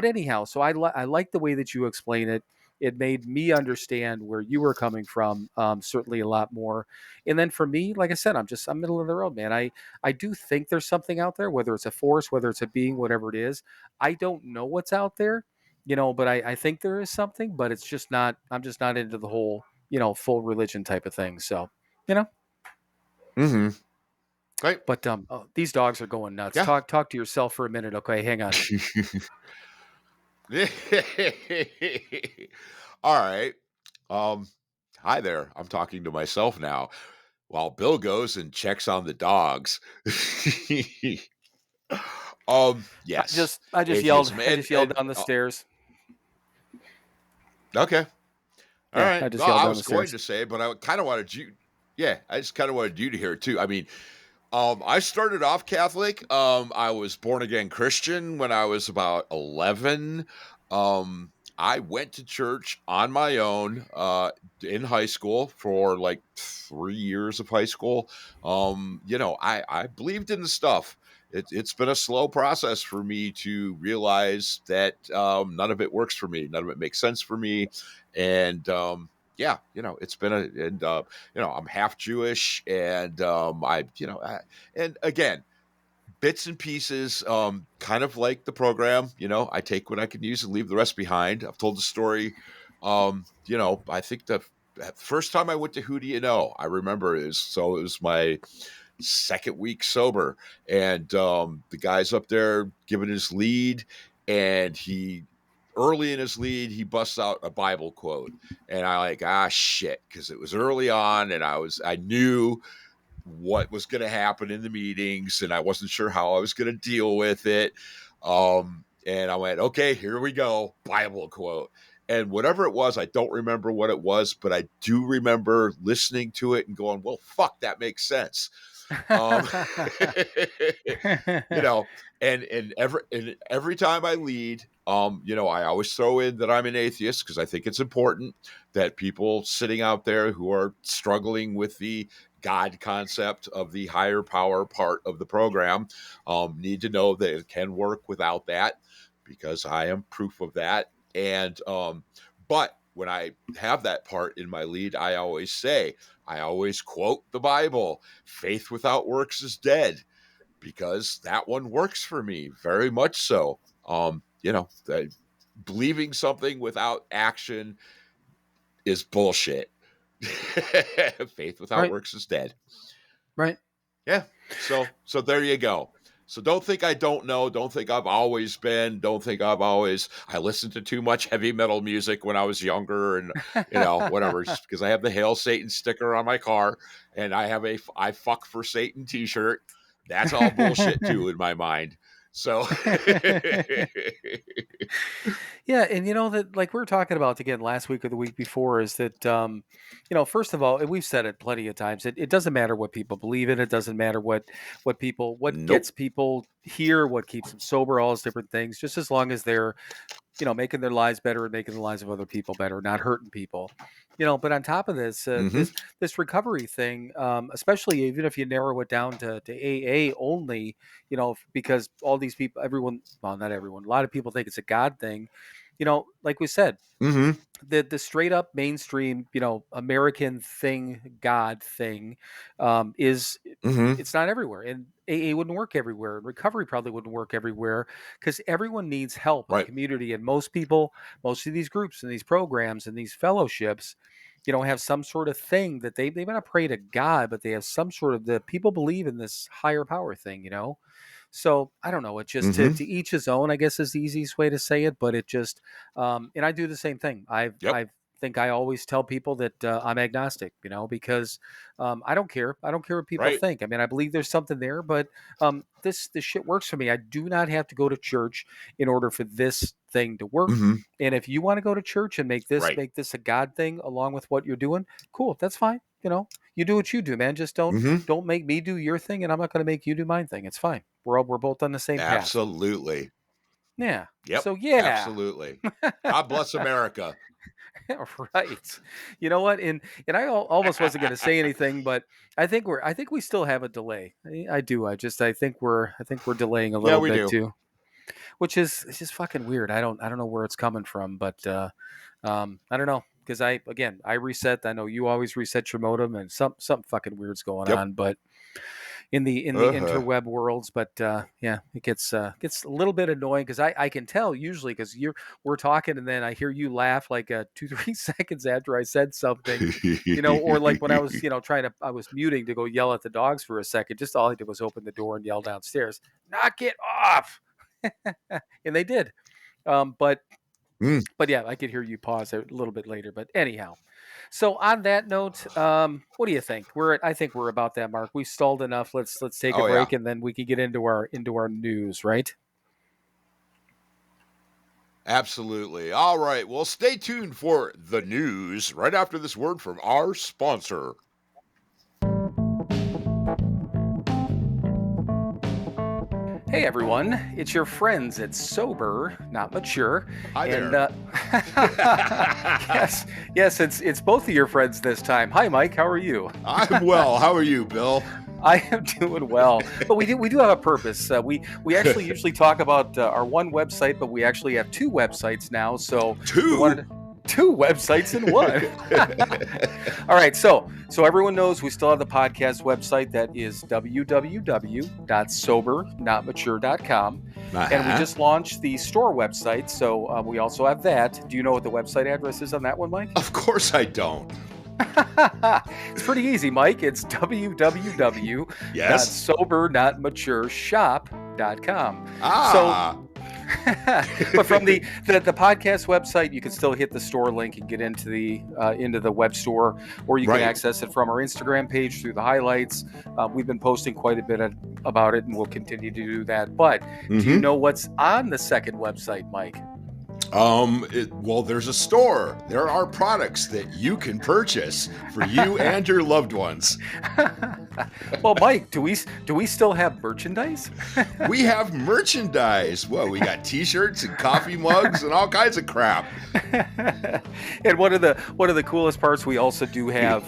anyhow. So I like the way that you explain it. It made me understand where you were coming from, certainly a lot more. And then for me, like I said, I'm middle of the road, man. I do think there's something out there, whether it's a force, whether it's a being, whatever it is. I don't know what's out there, but I think there is something, but it's just not, I'm just not into the whole, full religion type of thing. So, you know, Hmm. Right. but these dogs are going nuts. Yeah. Talk to yourself for a minute. Okay, hang on. All right. Um, Hi there. I'm talking to myself now while Bill goes and checks on the dogs. Yes, I just yelled atheism, I and just yelled down the stairs. okay, all Yeah, right. I just Well, yelled I down the was going stairs. to say, but I kind of wanted you. Yeah, I just kind of wanted you to hear it too. I mean, I started off Catholic. I was born again Christian when I was about 11. I went to church on my own in high school for like 3 years of high school. I believed in the stuff. It's been a slow process for me to realize that none of it works for me. None of it makes sense for me. And yeah, it's been I'm half Jewish, and and again, bits and pieces, kind of like the program. I take what I can use and leave the rest behind. I've told the story. I think the first time I went to Who Do You Know, I remember it was my second week sober, and the guy's up there giving his lead, and he early in his lead he busts out a Bible quote, and I like shit, because it was early on, and I knew what was going to happen in the meetings, and I wasn't sure how I was going to deal with it. And I went, okay, here we go, Bible quote. And whatever it was, I don't remember what it was, but I do remember listening to it and going, well, fuck, that makes sense. Um, you know, and every time I lead, I always throw in that I'm an atheist, because I think it's important that people sitting out there who are struggling with the God concept of the higher power part of the program need to know that it can work without that, because I am proof of that. And but when I have that part in my lead, I always quote the Bible: faith without works is dead, because that one works for me very much so. Believing something without action is bullshit. Faith without Right, works is dead. right. Yeah. So there you go. So don't think I don't know. Don't think I've always been. Don't think I listened to too much heavy metal music when I was younger, and whatever, just because I have the Hail Satan sticker on my car, and I have a I fuck for Satan t-shirt. That's all bullshit too in my mind. So Yeah, and that, like we were talking about again last week or the week before, is that first of all, and we've said it plenty of times, it doesn't matter what people believe in, it doesn't matter what gets nope. people here, what keeps them sober, all those different things, just as long as they're making their lives better and making the lives of other people better, not hurting people. But on top of this, Mm-hmm. this recovery thing, especially even if you narrow it down to AA only, because all these people, everyone, well, not everyone, a lot of people think it's a God thing. Like we said, Mm-hmm. the straight up mainstream, American thing, God thing, is Mm-hmm. it's not everywhere, and AA wouldn't work everywhere, and recovery probably wouldn't work everywhere, because everyone needs help in the Right. community, and most of these groups and these programs and these fellowships, have some sort of thing that they may not pray to God, but they have some sort of, the people believe in this higher power thing. So I don't know. It just, to Mm-hmm. each his own, I guess, is the easiest way to say it. But it just, and I do the same thing. Yep. I think I always tell people that I'm agnostic, because I don't care. I don't care what people Right. think. I mean, I believe there's something there, but this shit works for me. I do not have to go to church in order for this thing to work. Mm-hmm. And if you want to go to church and Right. make this a God thing along with what you're doing, cool. That's fine. You do what you do, man. Just Mm-hmm. don't make me do your thing, and I'm not going to make you do mine thing. It's fine. We're both on the same path. Absolutely. Yeah. Yep. So yeah. Absolutely. God bless America. Right. You know what? And almost wasn't going to say anything, but I think we still have a delay. I do. I think we're delaying a Yeah, little we bit do. too, which is, it's just fucking weird. I don't know where it's coming from, but I don't know, because I reset. I know you always reset your modem, and something fucking weird's going Yep. on, but in the Uh-huh. interweb worlds. But yeah, it gets a little bit annoying, because I can tell usually, because we're talking, and then I hear you laugh like 2-3 seconds after I said something, or like when I was I was muting to go yell at the dogs for a second, just all I did was open the door and yell downstairs, knock it off. And they did. But Mm. But yeah, I could hear you pause a little bit later. But anyhow, so on that note, what do you think? I think we're about that mark. We stalled enough. Let's take a Oh yeah. break, and then we can get into our news, right? Absolutely. All right. Well, stay tuned for the news right after this word from our sponsor. Hey everyone, it's your friends at Sober Not Mature, Hi and there. yes, it's both of your friends this time. Hi, Mike. How are you? I'm well. How are you, Bill? I am doing well, but we do have a purpose. We actually usually talk about our one website, but we actually have two websites now. So we wanted two websites in one. All right, so everyone knows we still have the podcast website that is www.SoberNotMature.com, and we just launched the store website, so we also have that. Do you know what the website address is on that one, Mike? Of course I don't. It's pretty easy, Mike. It's www.SoberNotMatureShop.com. Ah. But from the podcast website, you can still hit the store link and get into the web store, or you can access it from our Instagram page through the highlights. We've been posting quite a bit about it, and we'll continue to do that. But do you know what's on the second website, Mike? Well, there's a store. There are products that you can purchase for you and your loved ones. Well, Mike, do we still have merchandise? We have merchandise. Well, we got T-shirts and coffee mugs and all kinds of crap. And one of the coolest parts, we also do have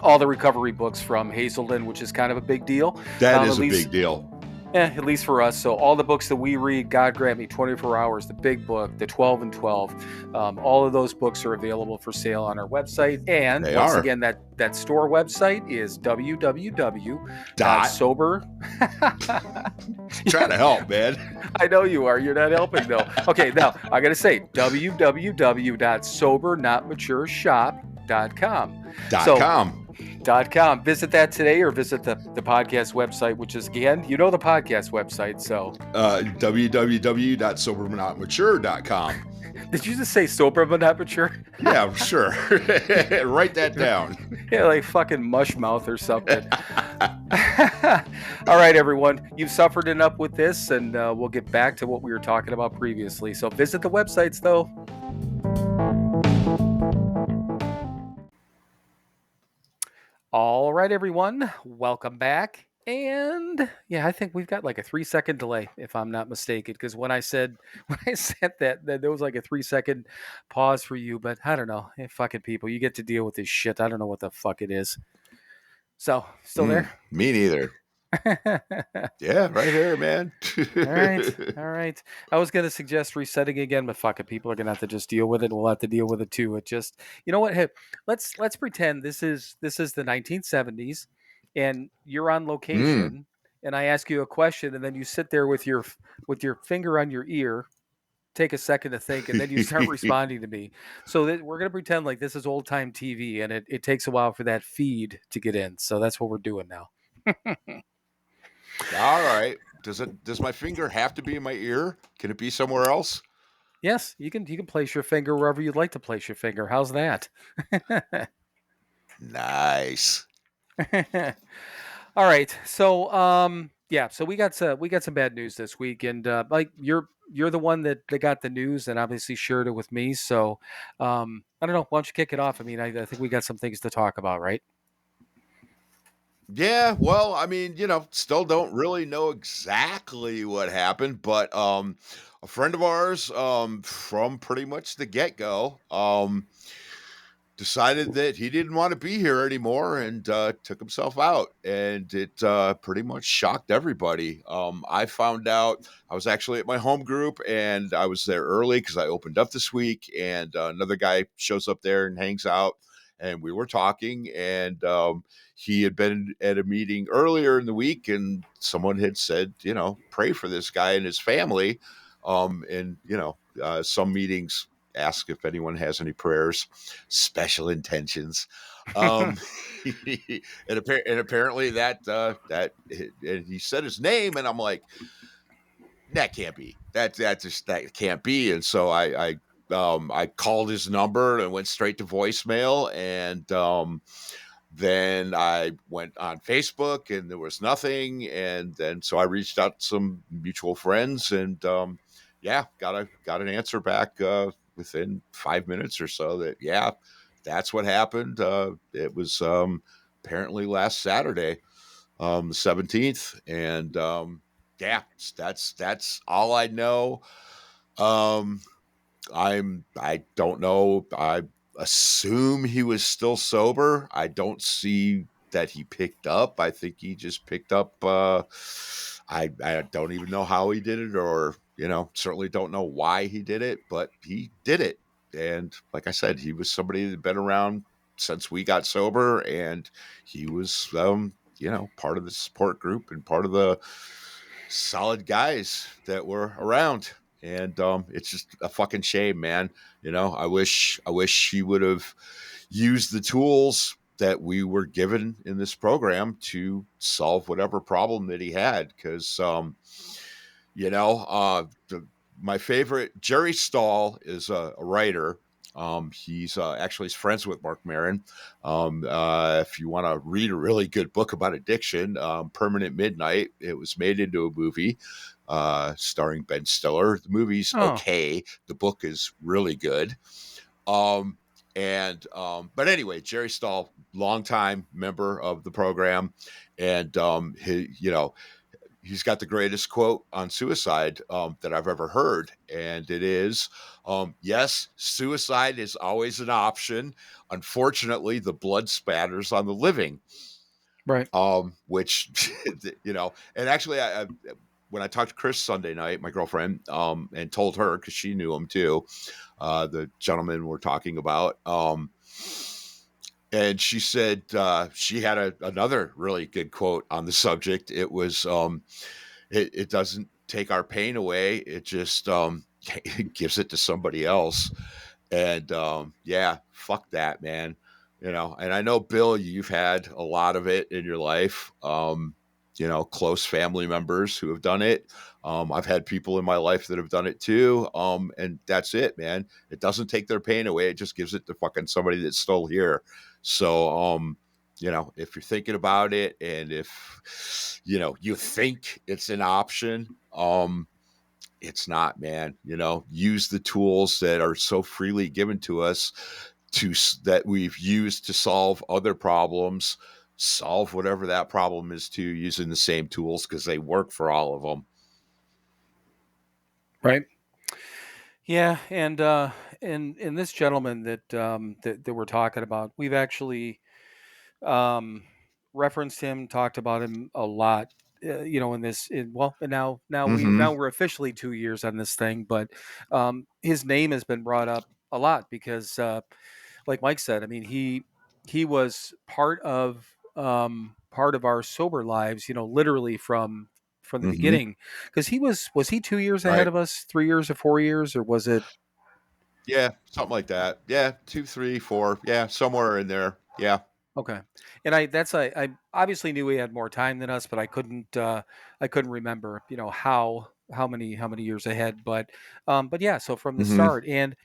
all the recovery books from Hazelden, which is kind of a big deal. That is a big deal. At least for us. So all the books that we read, God Grant Me, 24 Hours, the Big Book, the 12 and 12, all of those books are available for sale on our website. And once again, that store website is www.sober. Trying to help, man. I know you are. You're not helping, though. Okay, now I got to say www.SoberNotMatureShop.com. .com. Visit that today, or visit the podcast website, which is, again, the podcast website. So www.SoberNotMature.com. Did you just say sober but not mature? Yeah, sure. Write that down. Yeah, like fucking mush mouth or something. All right, everyone. You've suffered enough with this, and we'll get back to what we were talking about previously. So visit the websites, though. All right, everyone, welcome back. And yeah, I think we've got like a 3-second delay, if I'm not mistaken, because when I said that there was like a 3-second pause for you, but I don't know. Hey, fucking people, you get to deal with this shit. I don't know what the fuck it is. So, still there? Me neither. Yeah, right here, man. All right. I was going to suggest resetting again, but fuck it, people are going to have to just deal with it. We'll have to deal with it too. It just, you know what? Hey, let's pretend this is the 1970s, and you're on location, and I ask you a question, and then you sit there with your finger on your ear, take a second to think, and then you start responding to me. So we're going to pretend like this is old time TV, and it takes a while for that feed to get in. So that's what we're doing now. All right. Does my finger have to be in my ear? Can it be somewhere else? Yes, you can place your finger wherever you'd like to place your finger. How's that? Nice. All right. So so we got some bad news this week, and Mike, you're the one that got the news and obviously shared it with me. So I don't know. Why don't you kick it off? I mean, I think we got some things to talk about, right? Yeah, well, I mean, still don't really know exactly what happened, but a friend of ours from pretty much the get-go decided that he didn't want to be here anymore and took himself out, and it pretty much shocked everybody. I found out, I was actually at my home group, and I was there early because I opened up this week, and another guy shows up there and hangs out, and we were talking, and he had been at a meeting earlier in the week, and someone had said, pray for this guy and his family. And some meetings ask if anyone has any prayers, special intentions. And apparently that and he said his name, and I'm like, that can't be. That can't be. And so I I called his number and went straight to voicemail, and then I went on Facebook and there was nothing, and then so I reached out to some mutual friends, and yeah, got an answer back within 5 minutes or so that yeah, that's what happened. It was apparently last Saturday, the 17th, and yeah, that's all I know. Um, I don't know. I assume he was still sober. I don't see that he picked up. I think he just picked up. I don't even know how he did it, or certainly don't know why he did it, but he did it. And like I said, he was somebody that had been around since we got sober, and he was part of the support group and part of the solid guys that were around. And it's just a fucking shame, man. I wish he would have used the tools that we were given in this program to solve whatever problem that he had. Because you know, my favorite Jerry Stahl is a writer. He's friends with Mark Maron. If you want to read a really good book about addiction, Permanent Midnight, it was made into a movie starring Ben Stiller. The movie's Oh, okay. The book is really good. Um, but anyway, Jerry Stahl, longtime member of the program, and he's got the greatest quote on suicide that I've ever heard. And it is, yes, suicide is always an option. Unfortunately, the blood spatters on the living. right. Which, and actually, when I talked to Chris Sunday night, my girlfriend, and told her, because she knew him too, the gentleman we're talking about, and she said she had another really good quote on the subject. It was, it doesn't take our pain away. It just it gives it to somebody else. And yeah, fuck that, man. And I know, Bill, you've had a lot of it in your life. Close family members who have done it. I've had people in my life that have done it too. And that's it, man. It doesn't take their pain away. It just gives it to fucking somebody that's still here. So, if you're thinking about it, and if, you think it's an option, it's not, man. Use the tools that are so freely given to us that we've used to solve other problems. Solve whatever that problem is too, using the same tools, because they work for all of them. Right. Yeah, and this gentleman that we're talking about, we've actually um, referenced him, talked about him a lot. And Mm-hmm. now we're officially 2 years on this thing, but his name has been brought up a lot because, like Mike said, I mean he was part of our sober lives, literally from the Mm-hmm. beginning, because was he 2 years ahead Right. of us, 3 years or 4 years, or was it? Yeah, something like that. Yeah, 2, 3, 4. Yeah, somewhere in there. Yeah. Okay. And I obviously knew he had more time than us, but I couldn't remember, how many years ahead. But yeah, so from the Mm-hmm. start. And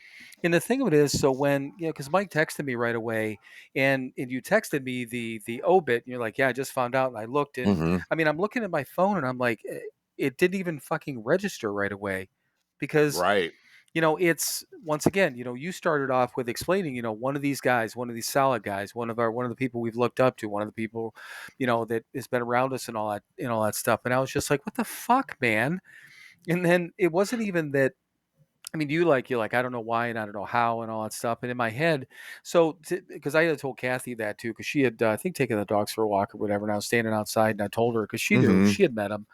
the thing of it is, so when, because Mike texted me right away, and you texted me the obit, and you're like, yeah, I just found out, and I looked, and Mm-hmm. I mean, I'm looking at my phone, and I'm like, it didn't even fucking register right away, because Right. it's, once again, you started off with explaining, one of these guys, one of these solid guys, one of the people we've looked up to, one of the people, that has been around us and all that stuff. And I was just like, what the fuck, man? And then it wasn't even that. I mean, you're like, I don't know why and I don't know how and all that stuff. And in my head, so because I had told Kathy that too, because she had, I think, taken the dogs for a walk or whatever. And I was standing outside, and I told her, because she knew, Mm-hmm. she had met him.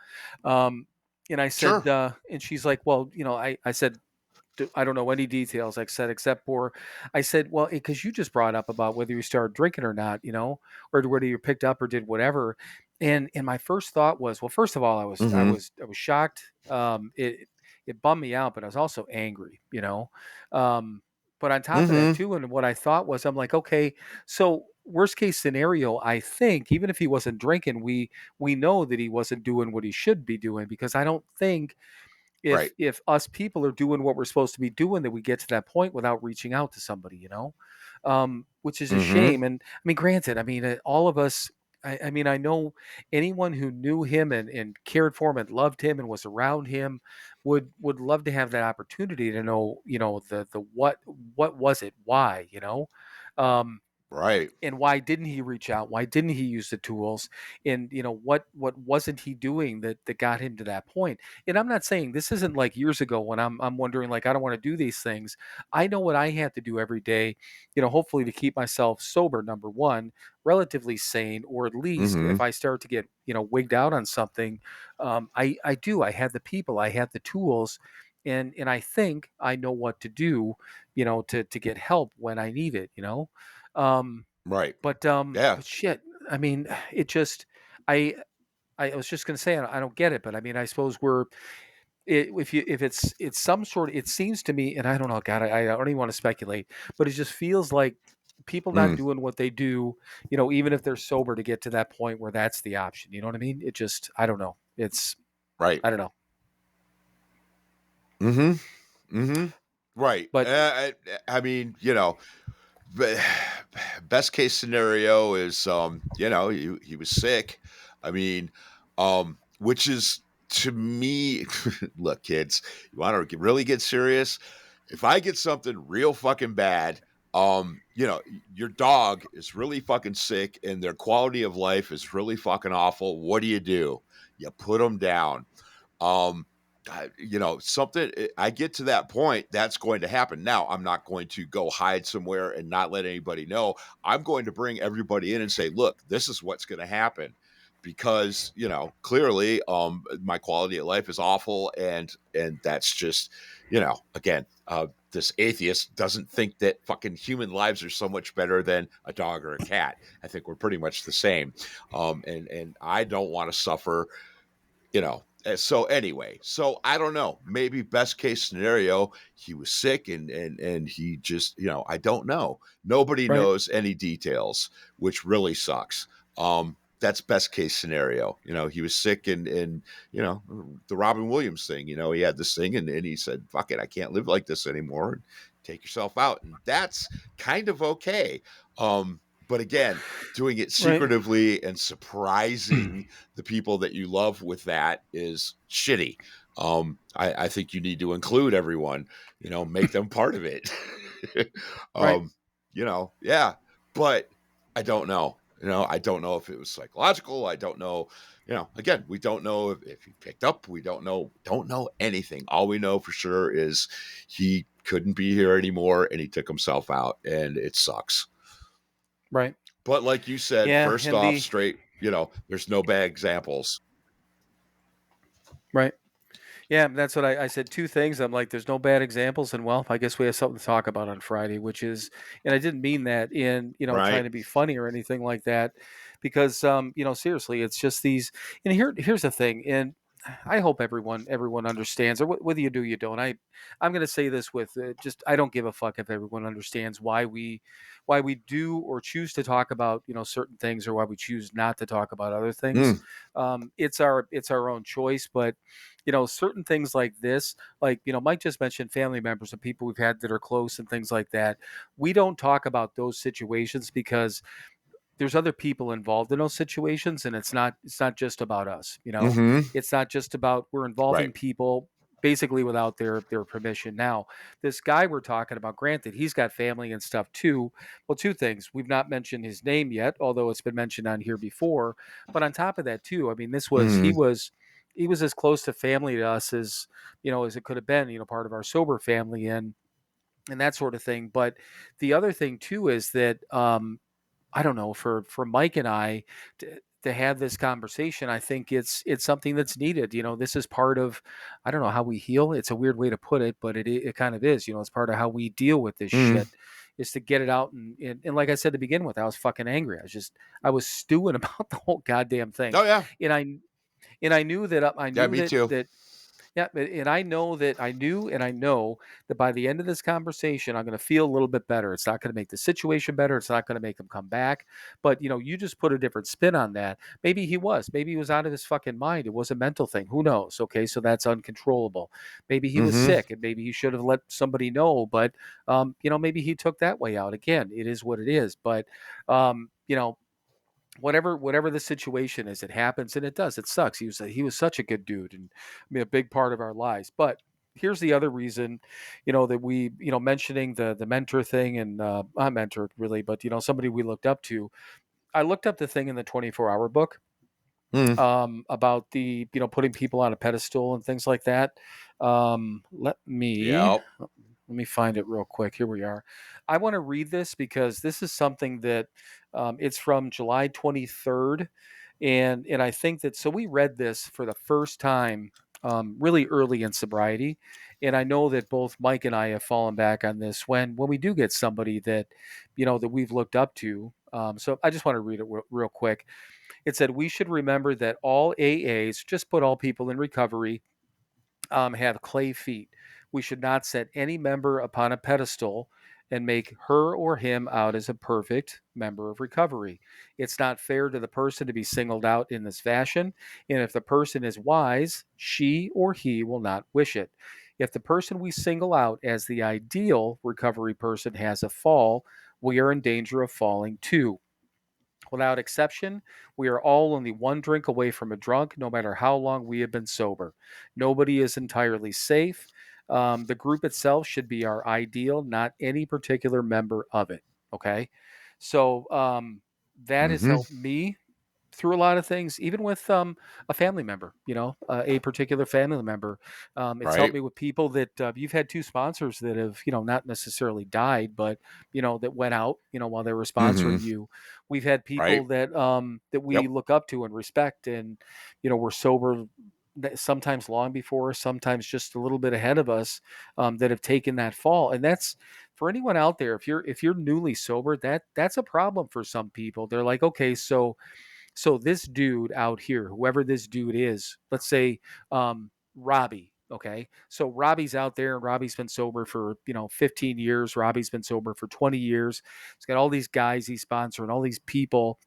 Um, and I said, Sure. and she's like, well, I said, I don't know any details, like I said, except for, I said, well, because you just brought up about whether you started drinking or not, or whether you picked up or did whatever. And my first thought was, well, first of all, I was I Mm-hmm. was I was shocked. It bummed me out, but I was also angry. Um, but on top of that Mm-hmm. too, and what I thought was, I'm like, okay, so worst case scenario, I think even if he wasn't drinking, we know that he wasn't doing what he should be doing, because I don't think Right. if us people are doing what we're supposed to be doing, that we get to that point without reaching out to somebody, which is a Mm-hmm. shame. And I mean, granted, I mean, all of us. I mean, I know anyone who knew him and cared for him and loved him and was around him would love to have that opportunity to know, the what was it, why, um, Right. and why didn't he reach out, why didn't he use the tools, and what wasn't he doing that got him to that point. And I'm not saying this isn't like years ago when I'm wondering, like, I don't want to do these things. I know what I have to do every day, hopefully to keep myself sober, number one, relatively sane, or at least Mm-hmm. if I start to get wigged out on something, I have the people, I have the tools, and I think I know what to do, to get help when I need it, um Right. but Yeah. shit, I mean, it just I I was just gonna say I don't get it, but I mean, I suppose if it's some sort, it seems to me, and I don't know, God, I don't even want to speculate, but it just feels like people not Mm. doing what they do, even if they're sober, to get to that point where that's the option. You know what I mean? It just, I don't know. It's Right. I don't know, Mm-hmm. Mm-hmm. Right. but I mean, Be- best case scenario is he was sick. I mean, which is, to me, look, kids, you want to really get serious. If I get something real fucking bad, your dog is really fucking sick and their quality of life is really fucking awful, what do? You put them down. um something, I get to that point, that's going to happen. Now, I'm not going to go hide somewhere and not let anybody know. I'm going to bring everybody in and say, look, this is what's going to happen, because clearly my quality of life is awful, and that's just, again, this atheist doesn't think that fucking human lives are so much better than a dog or a cat. I think we're pretty much the same. And I don't want to suffer, so anyway, so I don't know, maybe best case scenario, he was sick, and he just, I don't know, nobody right, knows any details, which really sucks. That's best case scenario. He was sick, and you know the Robin Williams thing, he had this thing, and he said, fuck it, I can't live like this anymore, and take yourself out, and that's kind of okay. But again, doing it right, secretively and surprising the people that you love with that is shitty. I think you need to include everyone, make them part of it. right, Yeah, but I don't know. I don't know if it was psychological. I don't know. Again, we don't know if he picked up. We don't know anything. All we know for sure is he couldn't be here anymore, and he took himself out, and it sucks. right. But like you said, Yeah, first and off, the straight, there's no bad examples. right. Yeah, that's what I said. Two things. I'm like, there's no bad examples, and well, I guess we have something to talk about on Friday, which is, and I didn't mean that in trying Right. to be funny or anything like that, because seriously, it's just these. And here's the thing, and I hope everyone understands, or whether you do, you don't. I'm going to say this with just, I don't give a fuck if everyone understands why we do or choose to talk about certain things, or why we choose not to talk about other things. Mm, It's our own choice, but certain things like this, like Mike just mentioned family members and people we've had that are close and things like that. We don't talk about those situations because there's other people involved in those situations, and it's not just about us. mm-hmm. It's not just about, we're Right. involving people basically without their permission. Now, this guy we're talking about, granted, he's got family and stuff too. Well, two things: we've not mentioned his name yet, although it's been mentioned on here before. But on top of that too, I mean, this was he Mm-hmm. was he was as close to family to us as it could have been, part of our sober family, and that sort of thing. But the other thing too is that I don't know, for Mike and I to have this conversation, I think it's something that's needed. This is part of, I don't know how we heal. It's a weird way to put it, but it kind of is. It's part of how we deal with this Mm-hmm. shit, is to get it out. And like I said to begin with, I was fucking angry. I was stewing about the whole goddamn thing, Oh yeah. and I knew that Yeah, me too. Yeah, and I know that I knew and I know that by the end of this conversation, I'm going to feel a little bit better. It's not going to make the situation better. It's not going to make him come back. But, you just put a different spin on that. Maybe he was. Maybe he was out of his fucking mind. It was a mental thing. Who knows? Okay, so that's uncontrollable. Maybe he was Mm-hmm. sick and maybe he should have let somebody know. But, maybe he took that way out. Again, it is what it is. But, whatever the situation is, it happens and it does. It sucks. He was such a good dude and I mean a big part of our lives. But here's the other reason, that we, mentioning the mentor thing and not mentor really, but somebody we looked up to. I looked up the thing in the 24-hour book Mm. about the putting people on a pedestal and things like that. Yep. Let me find it real quick. Here we are. I want to read this because this is something that it's from July 23rd. And I think that so we read this for the first time really early in sobriety. And I know that both Mike and I have fallen back on this when we do get somebody that, that we've looked up to. So I just want to read it real quick. It said, we should remember that all AAs, just put all people in recovery, have clay feet. We should not set any member upon a pedestal and make her or him out as a perfect member of recovery. It's not fair to the person to be singled out in this fashion, and if the person is wise, she or he will not wish it. If the person we single out as the ideal recovery person has a fall, we are in danger of falling too. Without exception, we are all only one drink away from a drunk, no matter how long we have been sober. Nobody is entirely safe. The group itself should be our ideal, not any particular member of it. Okay. So that has Mm-hmm. helped me through a lot of things, even with a family member, a particular family member. It's helped Right. me with people that you've had two sponsors that have, not necessarily died, but, that went out, while they were Mm-hmm. sponsoring you. We've had Right. people that we Yep. look up to and respect and, were sober sometimes long before us, sometimes just a little bit ahead of us that have taken that fall. And that's for anyone out there. If you're newly sober, that's a problem for some people. They're like, okay, so this dude out here, whoever this dude is, let's say Robbie. Okay. So Robbie's out there and Robbie's been sober for, 15 years. Robbie's been sober for 20 years. He's got all these guys he's sponsoring, all these people,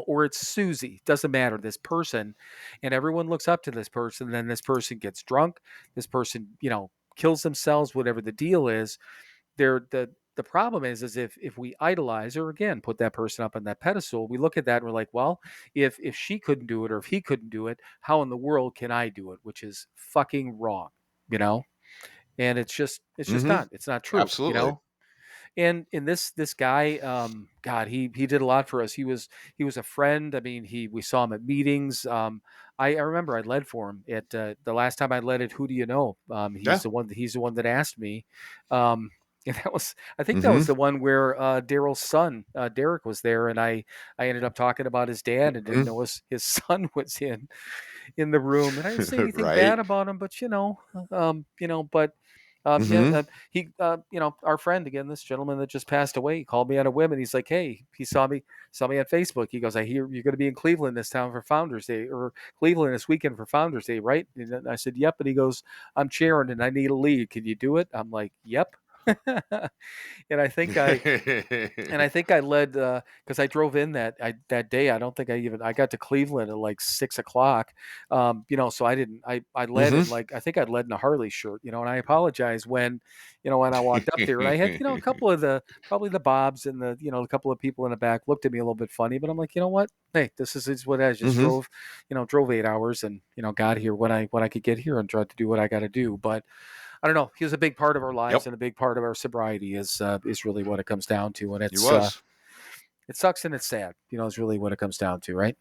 or it's Susie, doesn't matter, this person, and everyone looks up to this person. Then this person gets drunk. This person, kills themselves, whatever the deal is. The problem is if we idolize or again put that person up on that pedestal, we look at that and we're like, well, if she couldn't do it or if he couldn't do it, how in the world can I do it? Which is fucking wrong, you know. And it's just Mm-hmm. not. It's not true, you Absolutely. know. And this guy, God, he did a lot for us. He was a friend. I mean, we saw him at meetings. I remember I led for him at the last time I led it. Who do you know? Yeah. He's the one that asked me. And I think that Mm-hmm. was the one where Daryl's son, Derek, was there, and I ended up talking about his dad and didn't know his son was in the room, and I didn't say anything bad Right. about him, but but yeah, Mm-hmm. our friend again, this gentleman that just passed away, he called me on a whim, and he's like, "Hey," he saw me on Facebook. He goes, "I hear you're going to be in Cleveland this town for Founders Day, or Cleveland this weekend for Founders Day, right?" And I said, "Yep." And he goes, "I'm chairing, and I need a lead. Can you do it?" I'm like, "Yep." and I think I and I think I led because I drove in that day. I don't think I got to Cleveland at like 6 o'clock. So I didn't. I led in Mm-hmm. like I think I'd led in a Harley shirt. And I apologize when I walked up there and I had a couple of the probably the Bobs and the a couple of people in the back looked at me a little bit funny, but I'm like, you know what? Hey, this is what I just Mm-hmm. drove 8 hours and got here when I could get here and tried to do what I got to do, but. I don't know. He was a big part of our lives Yep. and a big part of our sobriety is really what it comes down to. And He was. it sucks and it's sad, is really what it comes down to, right?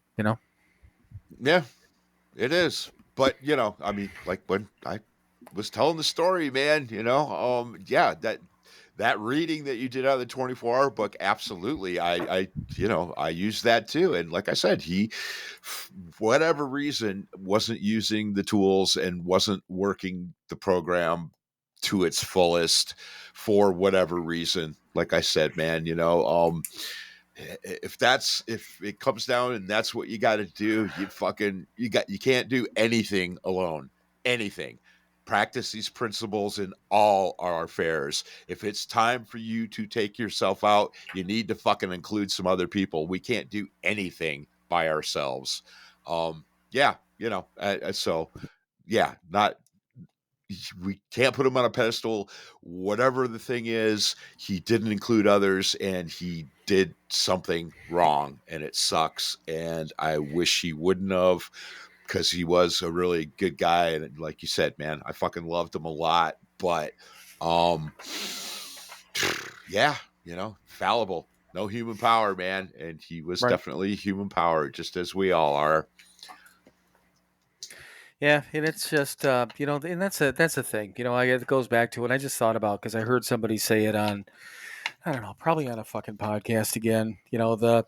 Yeah, it is. But I mean, like when I was telling the story, man, yeah, that reading that you did out of the 24-hour book, absolutely. I used that too. And like I said, he, whatever reason, wasn't using the tools and wasn't working the program to its fullest for whatever reason. Like I said, man, if it comes down and that's what you got to do, you can't do anything alone. anything. Practice these principles in all our affairs. If it's time for you to take yourself out, you need to fucking include some other people. We can't do anything by ourselves. Yeah, so yeah, not we can't put him on a pedestal. Whatever the thing is, he didn't include others and he did something wrong and it sucks. And I wish he wouldn't have, because he was a really good guy. And like you said, man, I fucking loved him a lot. But yeah, fallible. No human power, man. And he was Right. definitely human power, just as we all are. Yeah, and it's just and that's a thing. It goes back to what I just thought about because I heard somebody say it on, I don't know, probably on a fucking podcast again. If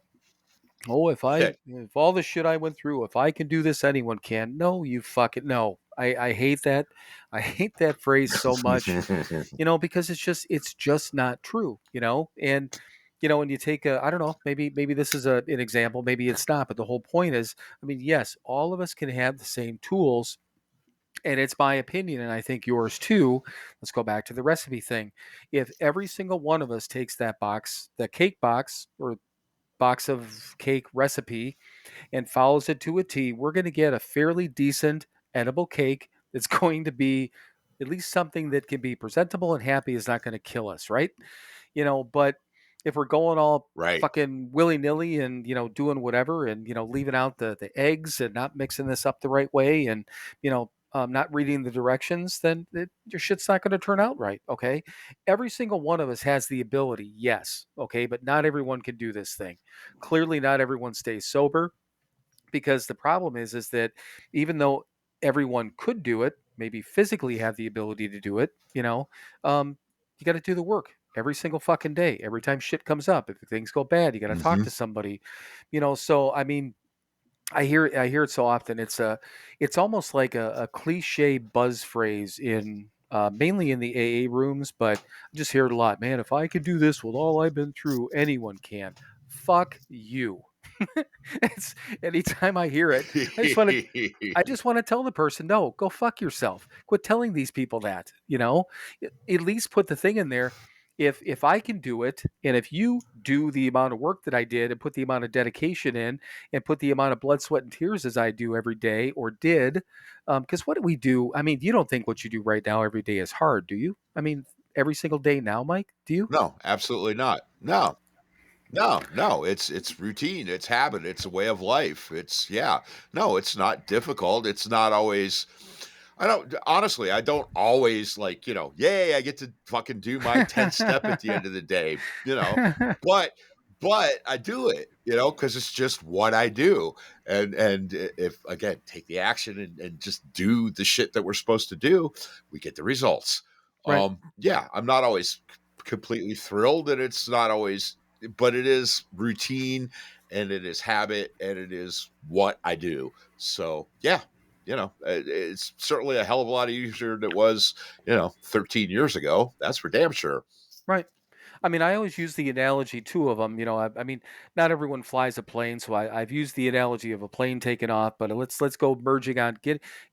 all the shit I went through, if I can do this, anyone can. No, you fucking no. I hate that. I hate that phrase so much. Because it's just not true. And you take I don't know, maybe this is an example, maybe it's not, but the whole point is, I mean, yes, all of us can have the same tools, and it's my opinion, and I think yours too. Let's go back to the recipe thing. If every single one of us takes that cake box or box of cake recipe and follows it to a T, we're going to get a fairly decent edible cake that's going to be at least something that can be presentable and happy, is not going to kill us, right? But if we're going all Right. fucking willy-nilly and doing whatever and leaving out the eggs and not mixing this up the right way and not reading the directions, then your shit's not going to turn out right. Okay, every single one of us has the ability, yes, okay, but not everyone can do this thing. Clearly not everyone stays sober, because the problem is that even though everyone could do it, maybe physically have the ability to do it, you got to do the work every single fucking day. Every time shit comes up, if things go bad, you got to talk Mm-hmm. to somebody. So I mean, I hear it so often. It's almost like a cliche buzz phrase in mainly in the AA rooms, but I just hear it a lot. Man, if I could do this with all I've been through, anyone can. Fuck you. It's anytime I hear it, I just want to I just want to tell the person, no, go fuck yourself. Quit telling these people that, At least put the thing in there. If I can do it, and if you do the amount of work that I did and put the amount of dedication in and put the amount of blood, sweat, and tears as I do every day or did, because what do we do? I mean, you don't think what you do right now every day is hard, do you? I mean, every single day now, Mike, do you? No, absolutely not. No, no, it's routine, it's habit, it's a way of life. It's yeah. No, it's not difficult. It's not always I don't always like, yay, I get to fucking do my 10th step at the end of the day, but I do it, because it's just what I do. And if again, take the action and just do the shit that we're supposed to do, we get the results. Right. Yeah, I'm not always completely thrilled, and it's not always, but it is routine and it is habit and it is what I do. So yeah, it's certainly a hell of a lot easier than it was, 13 years ago. That's for damn sure. Right. I mean, I always use the analogy too of them. I mean, not everyone flies a plane, so I've used the analogy of a plane taking off. But let's go merging on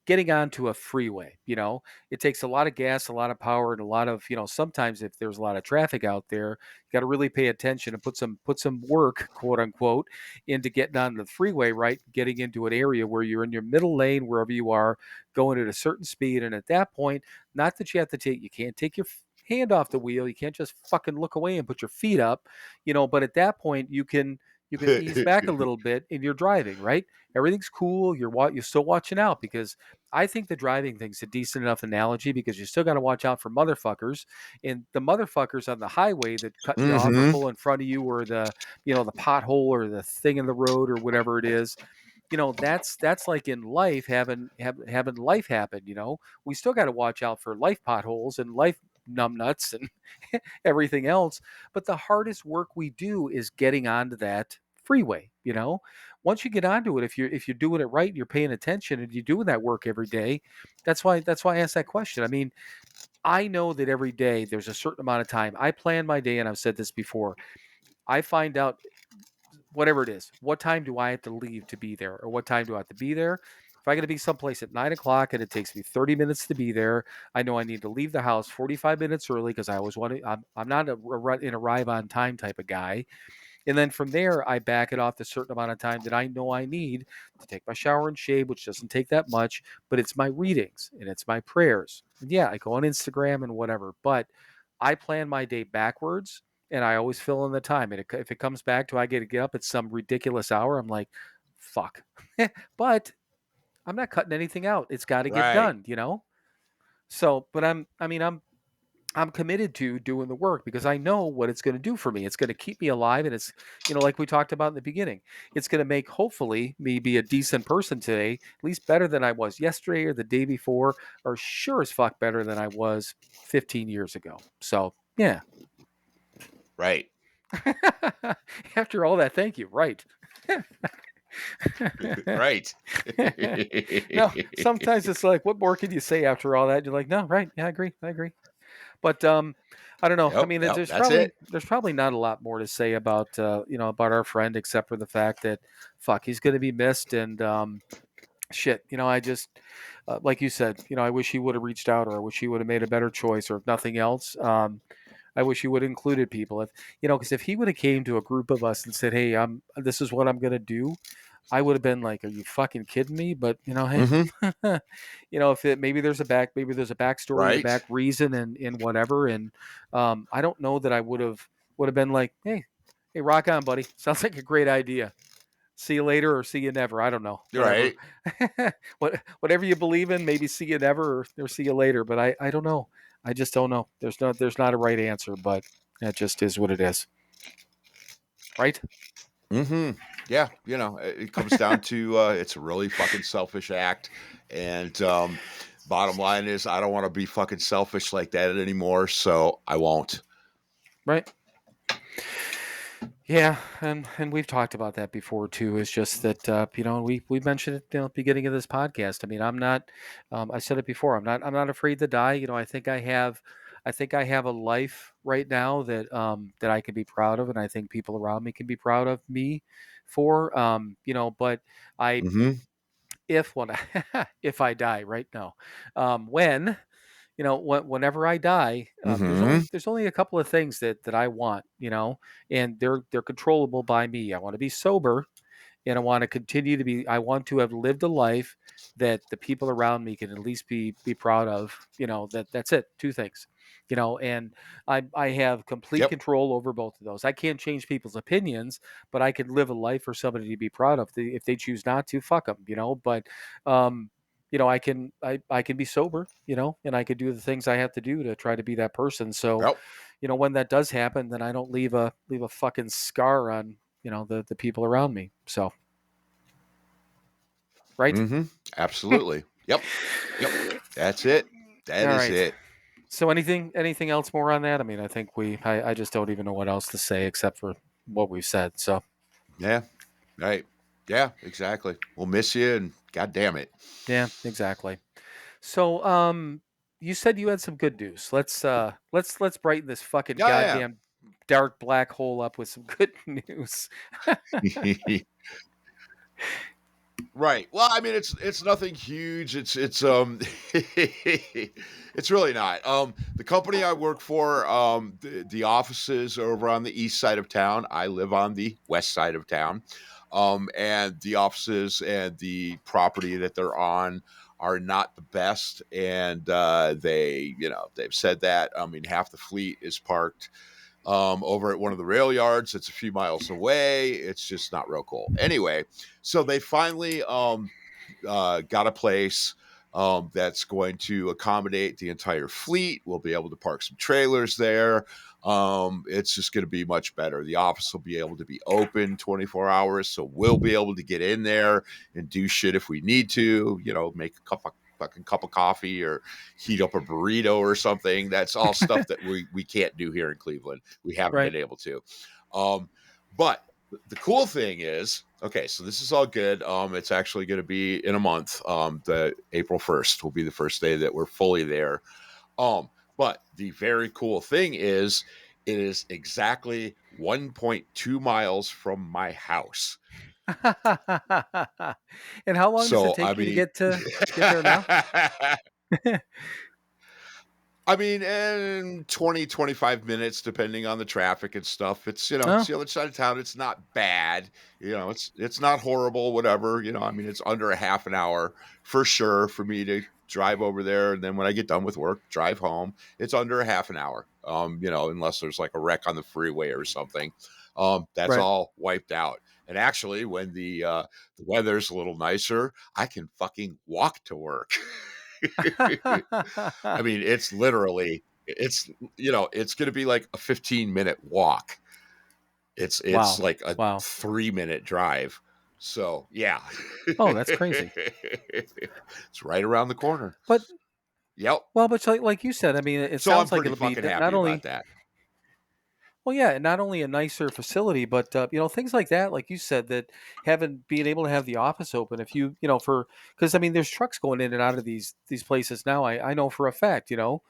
getting onto a freeway. It takes a lot of gas, a lot of power, and a lot of sometimes if there's a lot of traffic out there, you got to really pay attention and put some work, quote unquote, into getting on the freeway. Right, getting into an area where you're in your middle lane, wherever you are, going at a certain speed, and at that point, not that you can't take your hand off the wheel. You can't just fucking look away and put your feet up, but at that point you can ease back a little bit in your driving, right? Everything's cool. You're still watching out, because I think the driving thing's a decent enough analogy, because you still got to watch out for motherfuckers, and the motherfuckers on the highway that cut you off or Mm-hmm. pull in front of you, or the pothole or the thing in the road or whatever it is. That's like in life, having life happen. We still got to watch out for life potholes and life numbnuts and everything else. But the hardest work we do is getting onto that freeway. Once you get onto it, if you're doing it right, you're paying attention, and you're doing that work every day. That's why I asked that question. I mean, I know that every day there's a certain amount of time I plan my day, and I've said this before. I find out, whatever it is, what time do I have to leave to be there, or what time do I have to be there? If I got to be someplace at 9 o'clock and it takes me 30 minutes to be there, I know I need to leave the house 45 minutes early because I always want to. I'm not an arrive on time type of guy. And then from there, I back it off the certain amount of time that I know I need to take my shower and shave, which doesn't take that much, but it's my readings and it's my prayers. And yeah, I go on Instagram and whatever, but I plan my day backwards and I always fill in the time. And if it comes back to I get to get up at some ridiculous hour, I'm like, fuck. But I'm not cutting anything out. It's got to get Right. done, you know? So, but I'm committed to doing the work because I know what it's going to do for me. It's going to keep me alive. And it's, like we talked about in the beginning, it's going to make hopefully me be a decent person today, at least better than I was yesterday or the day before, or sure as fuck better than I was 15 years ago. So, yeah. Right. After all that, thank you. Right. Right. No, sometimes it's like, what more can you say after all that? You're like, no, right. Yeah, I agree. I agree. But I don't know. I Yep. mean, Yep. That's it. there's probably not a lot more to say about about our friend except for the fact that fuck, he's going to be missed and shit. I just like you said, I wish he would have reached out or I wish he would have made a better choice or if nothing else. I wish he would have included people. If because if he would have came to a group of us and said, "Hey, this is what I'm gonna do," I would have been like, "Are you fucking kidding me?" But hey, Hmm. if maybe there's a backstory or Right. back reason and whatever, and I don't know that I would have been like, hey, rock on, buddy. Sounds like a great idea. See you later or see you never. I don't know. Whatever. Right. Whatever you believe in, maybe see you never or see you later. But I don't know. I just don't know. There's not a right answer, but that just is what it is. Right? Hmm. Yeah. It comes down to it's a really fucking selfish act. And bottom line is, I don't want to be fucking selfish like that anymore. So I won't. Right. Yeah, and we've talked about that before too. It's just that we mentioned it at the beginning of this podcast. I mean, I'm not. I said it before. I'm not afraid to die. I think I have a life right now that I can be proud of, and I think people around me can be proud of me for. But I Hmm. if when if I die right now, when whenever I die, there's Hmm. only a couple of things that I want, and they're controllable by me. I want to be sober, and I want to continue to be. I want to have lived a life that the people around me can at least be proud of. That's it. Two things, and I have complete Yep. control over both of those. I can't change people's opinions, but I can live a life for somebody to be proud of. If they choose not to, fuck them, But um, I can be sober, and I could do the things I have to do to try to be that person. So, Yep. when that does happen, then I don't leave a fucking scar on the people around me. So, right. Hmm. Absolutely. Yep. Yep. That's it. All That is right. it. So anything else more on that? I mean, I think I just don't even know what else to say except for what we've said. So Yeah. Right. Yeah, exactly. We'll miss you and god damn it. yeah, exactly. So you said you had some good news. Let's brighten this fucking Yeah, goddamn dark black hole up with some good news. yeah. Right. Well, I mean, it's nothing huge. It's it's really not. The company I work for, the offices are over on the east side of town. I live on the west side of town. And the offices and the property that they're on are not the best. And they've said that. I mean, half the fleet is parked over at one of the rail yards. It's a few miles away. It's just not real cool. Anyway, so they finally got a place that's going to accommodate the entire fleet. We'll be able to park some trailers there. It's just going to be much better. The office will be able to be open 24 hours, so we'll be able to get in there and do shit if we need to. Make a fucking cup of coffee or heat up a burrito or something. That's all stuff that we can't do here in Cleveland. We haven't Right. been able to. But the cool thing is, okay, so this is all good. It's actually going to be in a month. The April 1st will be the first day that we're fully there. But the very cool thing is, it is exactly 1.2 miles from my house. And how long does it So, I take you to mean, get there now? I mean, in 20, 25 minutes, depending on the traffic and stuff. It's, it's Oh, the other side of town. It's not bad. It's not horrible, whatever. I mean, it's under a half an hour for sure for me to drive over there. And then when I get done with work, drive home. It's under a half an hour. Unless there's like a wreck on the freeway or something. That's right. all wiped out. And actually, when the weather's a little nicer, I can fucking walk to work. I mean, it's going to be like a 15-minute walk. It's Wow. like a Wow. 3-minute drive. So, yeah. Oh, that's crazy. It's right around the corner. But Yep. well, but like you said, I mean, it So I'm sounds like pretty it'll be fucking not happy about only that. well, yeah, not only a nicer facility, but things like that, like you said, that having being able to have the office open. If for because I mean, there's trucks going in and out of these places now. I know for a fact, so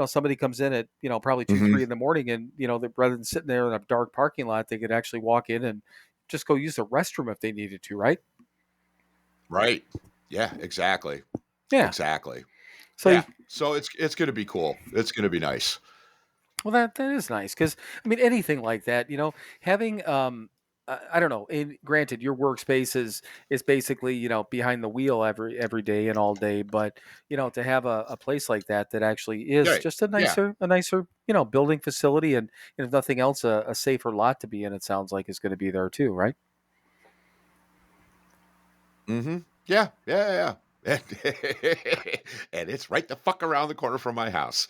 somebody comes in at probably two, Mhm. 3 in the morning, and that rather than sitting there in a dark parking lot, they could actually walk in and just go use the restroom if they needed to, right? Right. Yeah, exactly. Yeah. Exactly. So Yeah. So it's going to be cool. It's going to be nice. well, that is nice because I mean anything like that, having I don't know. And granted, your workspace is basically behind the wheel every day and all day, but to have a place like that that actually is Right. just a Yeah. nicer building facility and if nothing else a safer lot to be in. It sounds like is going to be there too, right? Mhm. Yeah, yeah, yeah. And it's right the fuck around the corner from my house.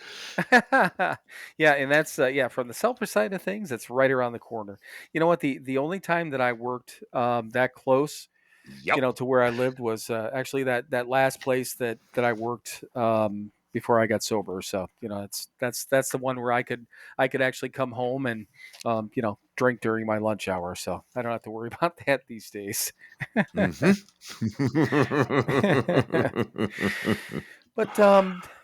Yeah, and that's yeah, from the selfish side of things, it's right around the corner. You know what? The only time that I worked that close Yep. to where I lived was actually that last place that I worked before I got sober. So that's the one where I could actually come home and drink during my lunch hour. So I don't have to worry about that these days. Mhm. But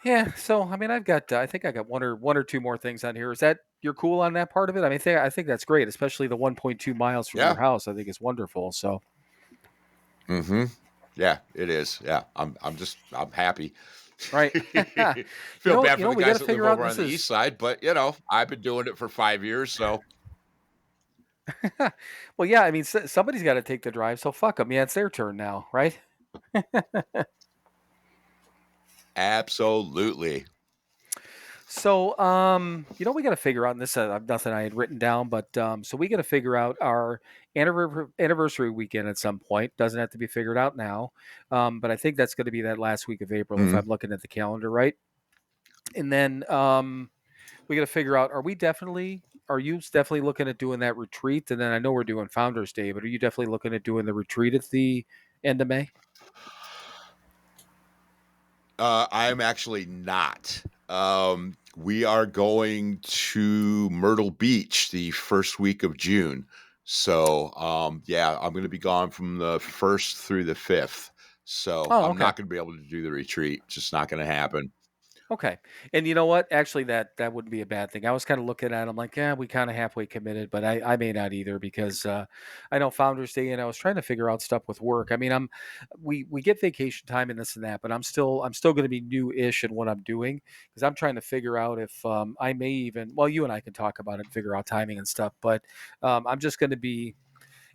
yeah. So I mean, I think I got one or two more things on here. Is that you're cool on that part of it? I mean, I think that's great, especially the 1.2 miles from your Yeah. house. I think is wonderful. So Mhm. Yeah, it is. Yeah. I'm happy. right. Feel bad for the We got guys to that live figure out over this on the east is side, but I've been doing it for 5 years, so well, yeah, I mean, somebody's got to take the drive, so fuck them. Yeah, it's their turn now, right? absolutely. So, we got to figure out and this. Nothing I had written down, but so we got to figure out our anniversary weekend at some point. Doesn't have to be figured out now, but I think that's going to be that last week of April if Mhm. I'm looking at the calendar right. And then we got to figure out: are you definitely looking at doing that retreat? And then I know we're doing Founders Day, but are you definitely looking at doing the retreat at the end of May? I'm actually not. We are going to Myrtle Beach the first week of June. So, yeah, I'm going to be gone from the 1st through the 5th. So, Oh, I'm okay. not going to be able to do the retreat. Just not going to happen. Okay. And you know what? Actually, that wouldn't be a bad thing. I was kind of looking at. I'm like, yeah, we kind of halfway committed, but I may not either because I know Founders Day, and I was trying to figure out stuff with work. I mean, we get vacation time and this and that, but I'm still going to be new-ish in what I'm doing because I'm trying to figure out if I may even. Well, you and I can talk about it, and figure out timing and stuff, but I'm just going to be.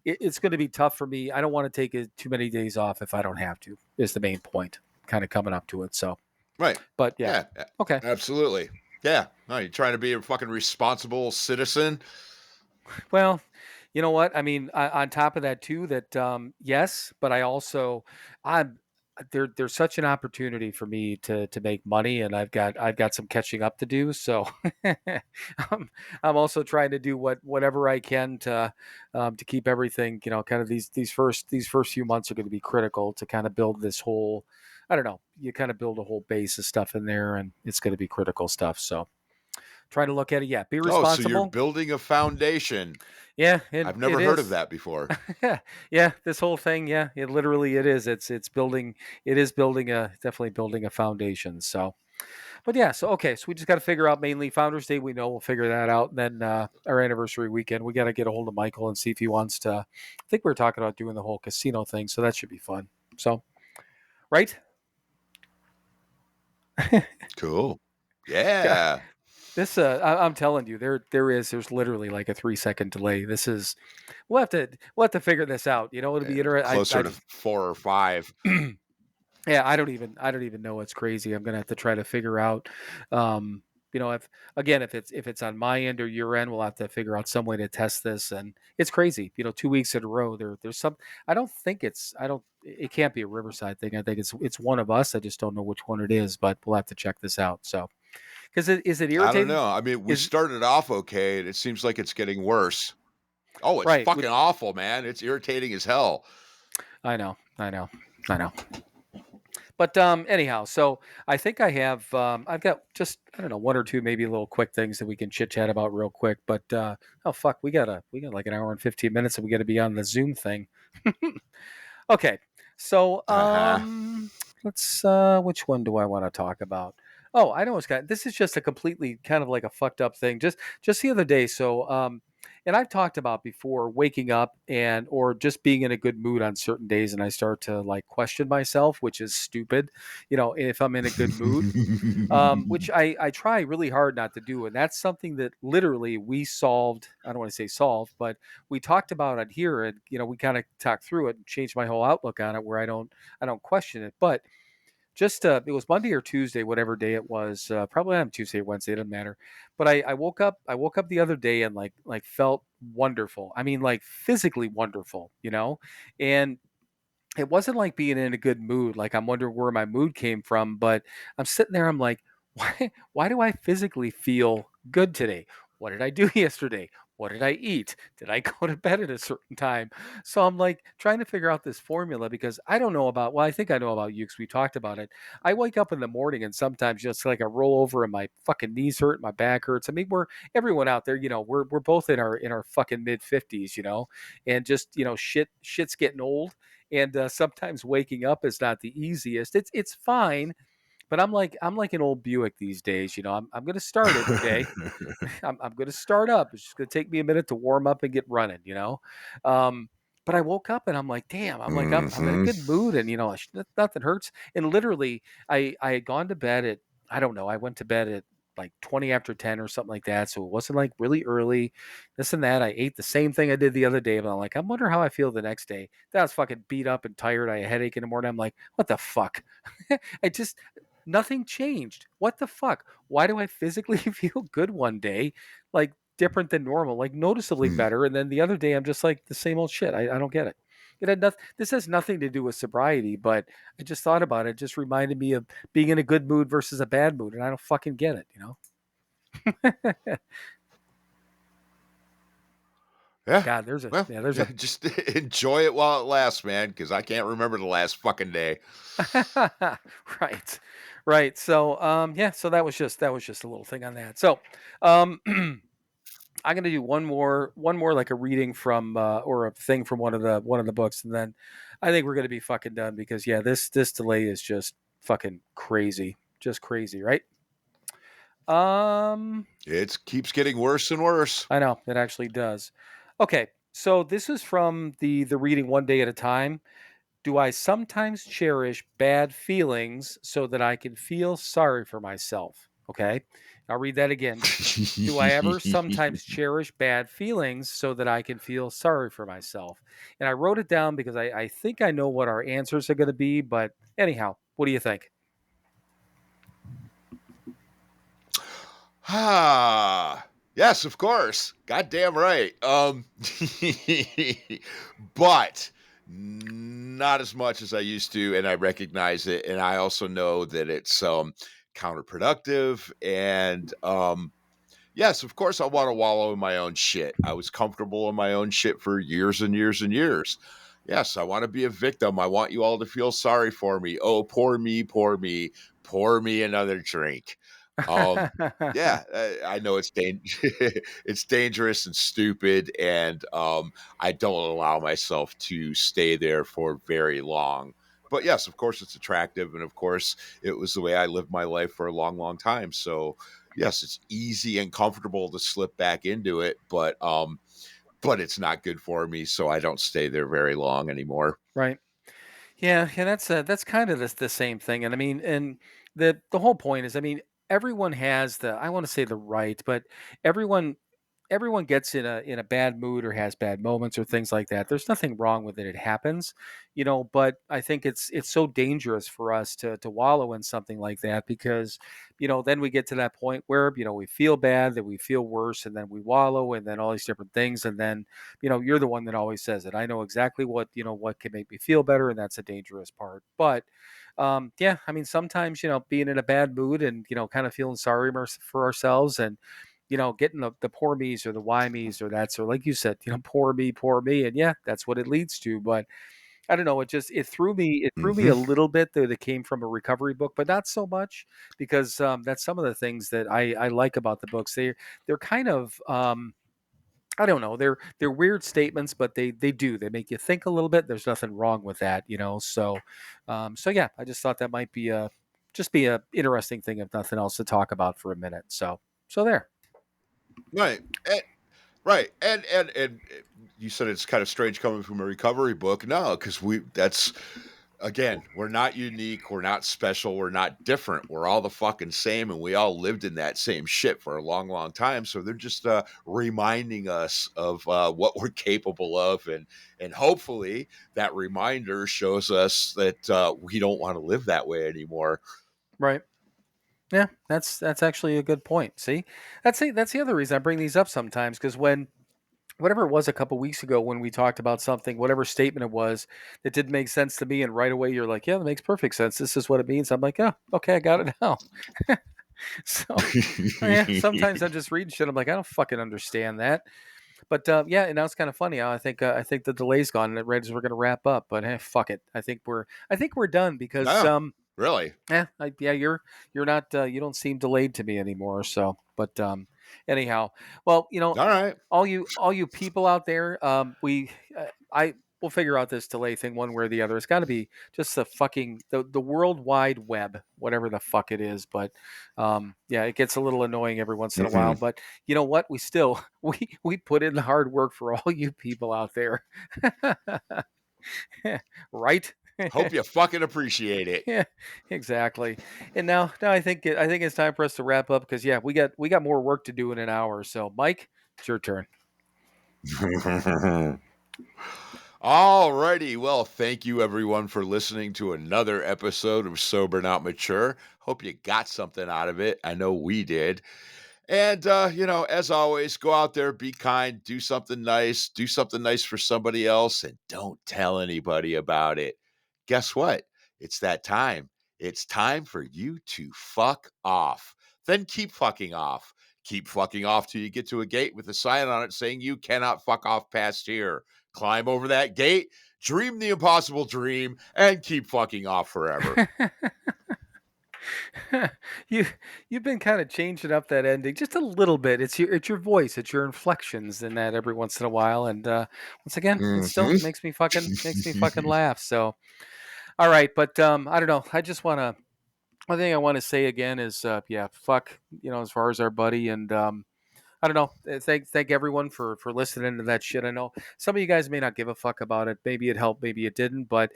It's going to be tough for me. I don't want to take too many days off if I don't have to. Is the main point. Kind of coming up to it. So. Right. But yeah. Yeah, Okay. absolutely. Yeah. No, you're trying to be a fucking responsible citizen. Well, you know what? I mean, on top of that too, that yes, but I also I'm there's such an opportunity for me to make money, and I've got some catching up to do. So I'm also trying to do whatever I can to keep everything. Kind of these first few months are going to be critical to kind of build this whole. I don't know. You kind of build a whole base of stuff in there, and it's going to be critical stuff. So try to look at it. Yeah, be Oh, so you're responsible. building a foundation. Yeah, I've it never heard of is. that before. Yeah, yeah. This whole thing, yeah, it literally it is. It's building. It is building a definitely building a foundation. So, but yeah. So okay. So we just got to figure out mainly Founders Day. We know we'll figure that out. And then our anniversary weekend, we got to get a hold of Michael and see if he wants to. I think we were talking about doing the whole casino thing. So that should be fun. So, right? Cool. Yeah. Yeah. This I'm telling you, there's literally like a 3 second delay. This is we'll have to figure this out. You know, it'll be interesting. Closer to 4 or 5. Yeah, I don't even know. It's crazy. I'm gonna have to try to figure out. If again, if it's on my end or your end, we'll have to figure out some way to test this. And it's crazy. 2 weeks in a row. There's some. I don't think it's. I don't. It can't be a Riverside thing. I think it's one of us. I just don't know which one it is. But we'll have to check this out. So, because is it I don't irritating? know. I mean, we Is started off okay, and it seems like it's getting worse. Oh, it's right. fucking awful, man. It's irritating as hell. I know. I know. I know. But anyhow, so I think I've got just I don't know one or two maybe little quick things that we can chit chat about real quick. But oh fuck, we got like an hour and 15 minutes, and we got to be on the Zoom thing. Okay, so Uh-huh. let's which one do I want to talk about? Oh, I know it's got this is just a completely kind of like a fucked up thing. Just the other day, so and I've talked about before waking up and or just being in a good mood on certain days and I start to like question myself, which is stupid, if I'm in a good mood, which I try really hard not to do. And that's something that literally we solved. I don't want to say solved, but we talked about it here, and we kind of talked through it and changed my whole outlook on it, where I don't question it. But just it was Monday or Tuesday, whatever day it was, probably on Tuesday or Wednesday, it doesn't matter. But I woke up. I woke up the other day and like felt wonderful. I mean, like physically wonderful, and it wasn't like being in a good mood. Like I'm wondering where my mood came from, but I'm sitting there. I'm like, why do I physically feel good today? What did I do yesterday? What did I eat? Did I go to bed at a certain time? So I'm like trying to figure out this formula because I don't know about, well, I think I know about you because we talked about it. I wake up in the morning and sometimes just like I roll over and my fucking knees hurt, my back hurts. I mean, everyone out there, we're both in our fucking mid 50s, and just, shit's getting old and sometimes waking up is not the easiest. It's fine, but I'm like an old Buick these days. I'm going to start it. Okay, I'm going to start up. It's just going to take me a minute to warm up and get running. Um, but I woke up and I'm like, damn. I'm like I'm in a Mhm. good mood, and nothing hurts. And literally, I had gone to bed at I don't know. I went to bed at like 20 after 10 or something like that. So it wasn't like really early. This and that. I ate the same thing I did the other day, but I'm like, I wonder how I feel the next day. That was fucking beat up and tired. I had a headache in the morning. I'm like, what the fuck? I just nothing changed. What the fuck? Why do I physically feel good one day, like different than normal, like noticeably Hmm. better, and then the other day I'm just like the same old shit. I don't get it. It had nothing. This has nothing to do with sobriety, but I just thought about it. It just reminded me of being in a good mood versus a bad mood, and I don't fucking get it. Yeah. God, there's a Well, yeah, there's yeah, a just enjoy it while it lasts, man, because I can't remember the last fucking day. right, right. So yeah, so that was just a little thing on that. So um I'm gonna do one more like a reading from or a thing from one of the books, and then I think we're gonna be fucking done because yeah, this delay is just fucking crazy, just crazy, right? Um, It keeps getting worse and worse. I know it actually does. Okay, so this is from the reading one day at a time. Do I sometimes cherish bad feelings so that I can feel sorry for myself? Okay, I'll read that again. Do I ever sometimes cherish bad feelings so that I can feel sorry for myself? And I wrote it down because I think I know what our answers are going to be. But anyhow, what do you think? Ah, yes, of course. Goddamn right. But not as much as I used to, and I recognize it, and I also know that it's counterproductive. And yes, of course, I want to wallow in my own shit. I was comfortable in my own shit for years and years and years. Yes, I want to be a victim. I want you all to feel sorry for me. Oh, poor me, pour me another drink. Um, yeah, I know it's it's dangerous and stupid, and I don't allow myself to stay there for very long. But yes, of course, it's attractive, and of course, it was the way I lived my life for a long, long time. So yes, it's easy and comfortable to slip back into it, but it's not good for me, so I don't stay there very long anymore. Right. Yeah, yeah, that's kind of the same thing, and I mean, and the whole point is, I mean, everyone has the, I want to say the right, but everyone gets in a bad mood or has bad moments or things like that. There's nothing wrong with it. It happens, but I think it's so dangerous for us to wallow in something like that because, then we get to that point where, we feel bad, that we feel worse, and then we wallow and then all these different things. And then, you're the one that always says it. I know exactly what can make me feel better, and that's a dangerous part. But yeah, I mean, sometimes, being in a bad mood and, kind of feeling sorry for ourselves and, getting the poor me's or the why me's or that. So like you said, poor me. And yeah, that's what it leads to. But I don't know. It threw me a Hmm. little bit that it came from a recovery book, but not so much because that's some of the things that I like about the books. They're kind of, I don't know. They're weird statements, but they make you think a little bit. There's nothing wrong with that. So yeah, I just thought that might be a interesting thing if nothing else to talk about for a minute. So there. Right. Right, and you said it's kind of strange coming from a recovery book. No, because that's again, we're not unique, we're not special, we're not different. We're all the fucking same, and we all lived in that same shit for a long, long time. So they're just reminding us of what we're capable of, and hopefully that reminder shows us that we don't want to live that way anymore. Right. Yeah, that's actually a good point. See, that's the other reason I bring these up sometimes because whatever it was a couple weeks ago when we talked about something, whatever statement it was that didn't make sense to me, and right away you're like, yeah, that makes perfect sense. This is what it means. I'm like, oh, okay, I got it now. So yeah, sometimes I'm just reading shit. I'm like, I don't fucking understand that. But yeah, and now it's kind of funny. I think the delay's gone, and it read as we're gonna wrap up. But fuck it. I think we're done because No, really. yeah, yeah, you're not you don't seem delayed to me anymore. So, but anyhow, well, All right. all you people out there, I will figure out this delay thing one way or the other. It's got to be just the World Wide Web, whatever the fuck it is. But yeah, it gets a little annoying every once in a while. Mm-mm. But you know what? We still we put in the hard work for all you people out there, right? Hope you fucking appreciate it. Yeah, exactly. And now I think it's time for us to wrap up because yeah, we got more work to do in an hour. So, Mike, it's your turn. Alrighty. Well, thank you everyone for listening to another episode of Sober Not Mature. Hope you got something out of it. I know we did. And as always, go out there, be kind, do something nice for somebody else, and don't tell anybody about it. Guess what? It's that time. It's time for you to fuck off. Then keep fucking off. Keep fucking off till you get to a gate with a sign on it saying you cannot fuck off past here. Climb over that gate, dream the impossible dream, and keep fucking off forever. you you've been kind of changing up that ending just a little bit. It's your voice, it's your inflections in that every once in a while. And once again, it still Hmm. makes me fucking laugh. So all right, but I don't know. One thing I want to say again is yeah, fuck, as far as our buddy. And I don't know. Thank everyone for listening to that shit. I know some of you guys may not give a fuck about it. Maybe it helped, maybe it didn't. But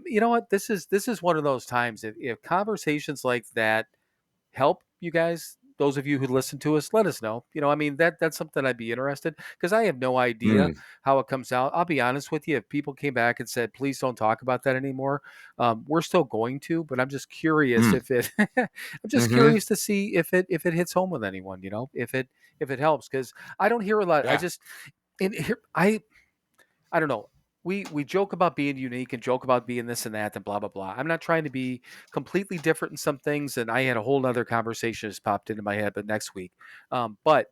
you know what? This is one of those times. If conversations like that help you guys, those of you who listen to us, let us know. I mean, that's something I'd be interested because I have no idea Mm, how it comes out. I'll be honest with you. If people came back and said, please don't talk about that anymore, we're still going to, but I'm just curious mm, if it, I'm just hmm. curious to see if it hits home with anyone, if it helps. Cause I don't hear a lot. I Yeah. just, in here, I don't know. We joke about being unique and joke about being this and that and blah blah blah. I'm not trying to be completely different in some things, and I had a whole other conversation just popped into my head, but next week. But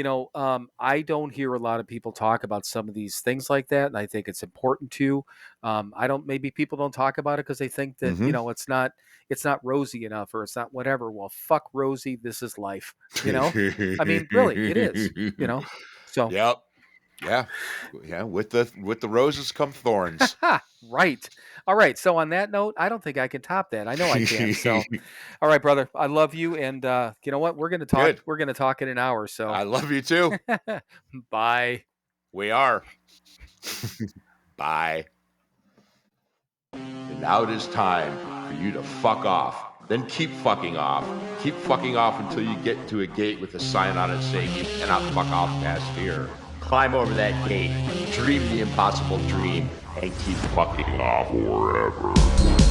I don't hear a lot of people talk about some of these things like that, and I think it's important to. I don't. Maybe people don't talk about it because they think that Mm-hmm. it's not rosy enough or it's not whatever. Well, fuck rosy. This is life. I mean, really, it is. So Yep. Yeah. Yeah. With the roses come thorns. right. All right. So on that note, I don't think I can top that. I know I can't. So, all right, brother. I love you, and you know what? We're gonna talk. Good. We're gonna talk in an hour. So, I love you too. bye. We are. Bye. And now it is time for you to fuck off. Then keep fucking off. Keep fucking off until you get to a gate with a sign on it saying you cannot fuck off past here. Climb over that gate, dream the impossible dream, and keep fucking off forever.